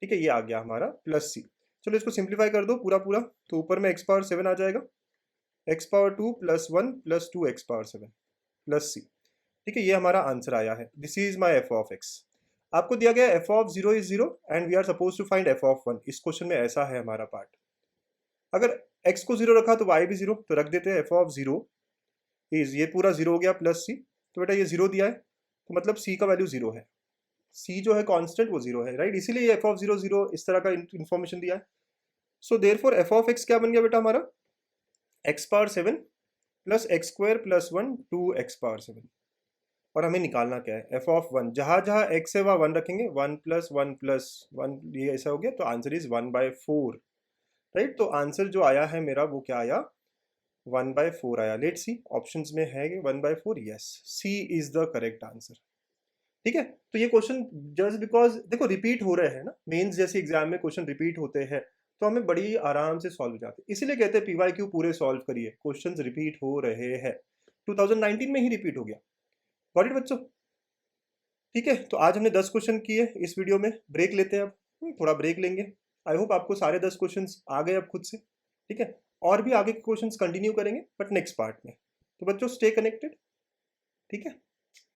[SPEAKER 1] ठीक है, ये आ गया हमारा +c। चलो इसको सिंप्लीफाई कर दो पूरा पूरा, तो ऊपर में x⁻7 आ जाएगा, x⁻2 + 1 + 2x⁻7 + c। ठीक है, ये हमारा आंसर आया है। This is my f(x). आपको दिया गया f(0) is 0 and we are suppose to find f(1). इस क्वेश्चन में ऐसा है हमारा पार्ट। अगर x को 0 रखा तो y भी 0, तो रख देते हैं f(0) इज, ये पूरा 0 हो गया +c, तो बेटा ये 0 दिया है तो मतलब c का वैल्यू 0 है। c जो है कांस्टेंट वो 0 है, राइट, इसीलिए ये f(0) 0 इस तरह का इंफॉर्मेशन दिया है। सो देयरफॉर f(x) क्या बन गया बेटा हमारा x⁻7 + x² + 1 2x⁻7। और हमें निकालना क्या है f(1), जहाँ जहाँ x है वहाँ 1 रखेंगे, 1 + 1 + 1, ये ऐसा हो गया तो आंसर इज 1/4, राइट। तो आंसर जो आया है मेरा वो क्या आया 1/4 आया। लेट्स सी ऑप्शंस में है 1/4, yes, C is the correct answer. ठीक है, तो ये क्वेश्चन जस्ट बिकॉज देखो रिपीट हो रहे हैं ना, मेंस जैसे एग्जाम में क्वेश्चन रिपीट होते हैं तो हमें बड़ी आराम से सॉल्व हो जाते हैं, इसीलिए कहते हैं PYQ पूरे सॉल्व करिए, क्वेश्चंस रिपीट हो रहे हैं। 2019 में ही रिपीट हो गया। गॉट इट बच्चों? ठीक है, तो आज हमने 10 क्वेश्चन किए इस वीडियो में। ब्रेक लेते हैं अब, थोड़ा ब्रेक लेंगे। आई होप आपको सारे 10 क्वेश्चंस आ गए अब खुद से। ठीक है, और भी आगे के क्वेश्चंस कंटिन्यू करेंगे बट नेक्स्ट पार्ट में। तो बच्चों स्टे कनेक्टेड, ठीक है।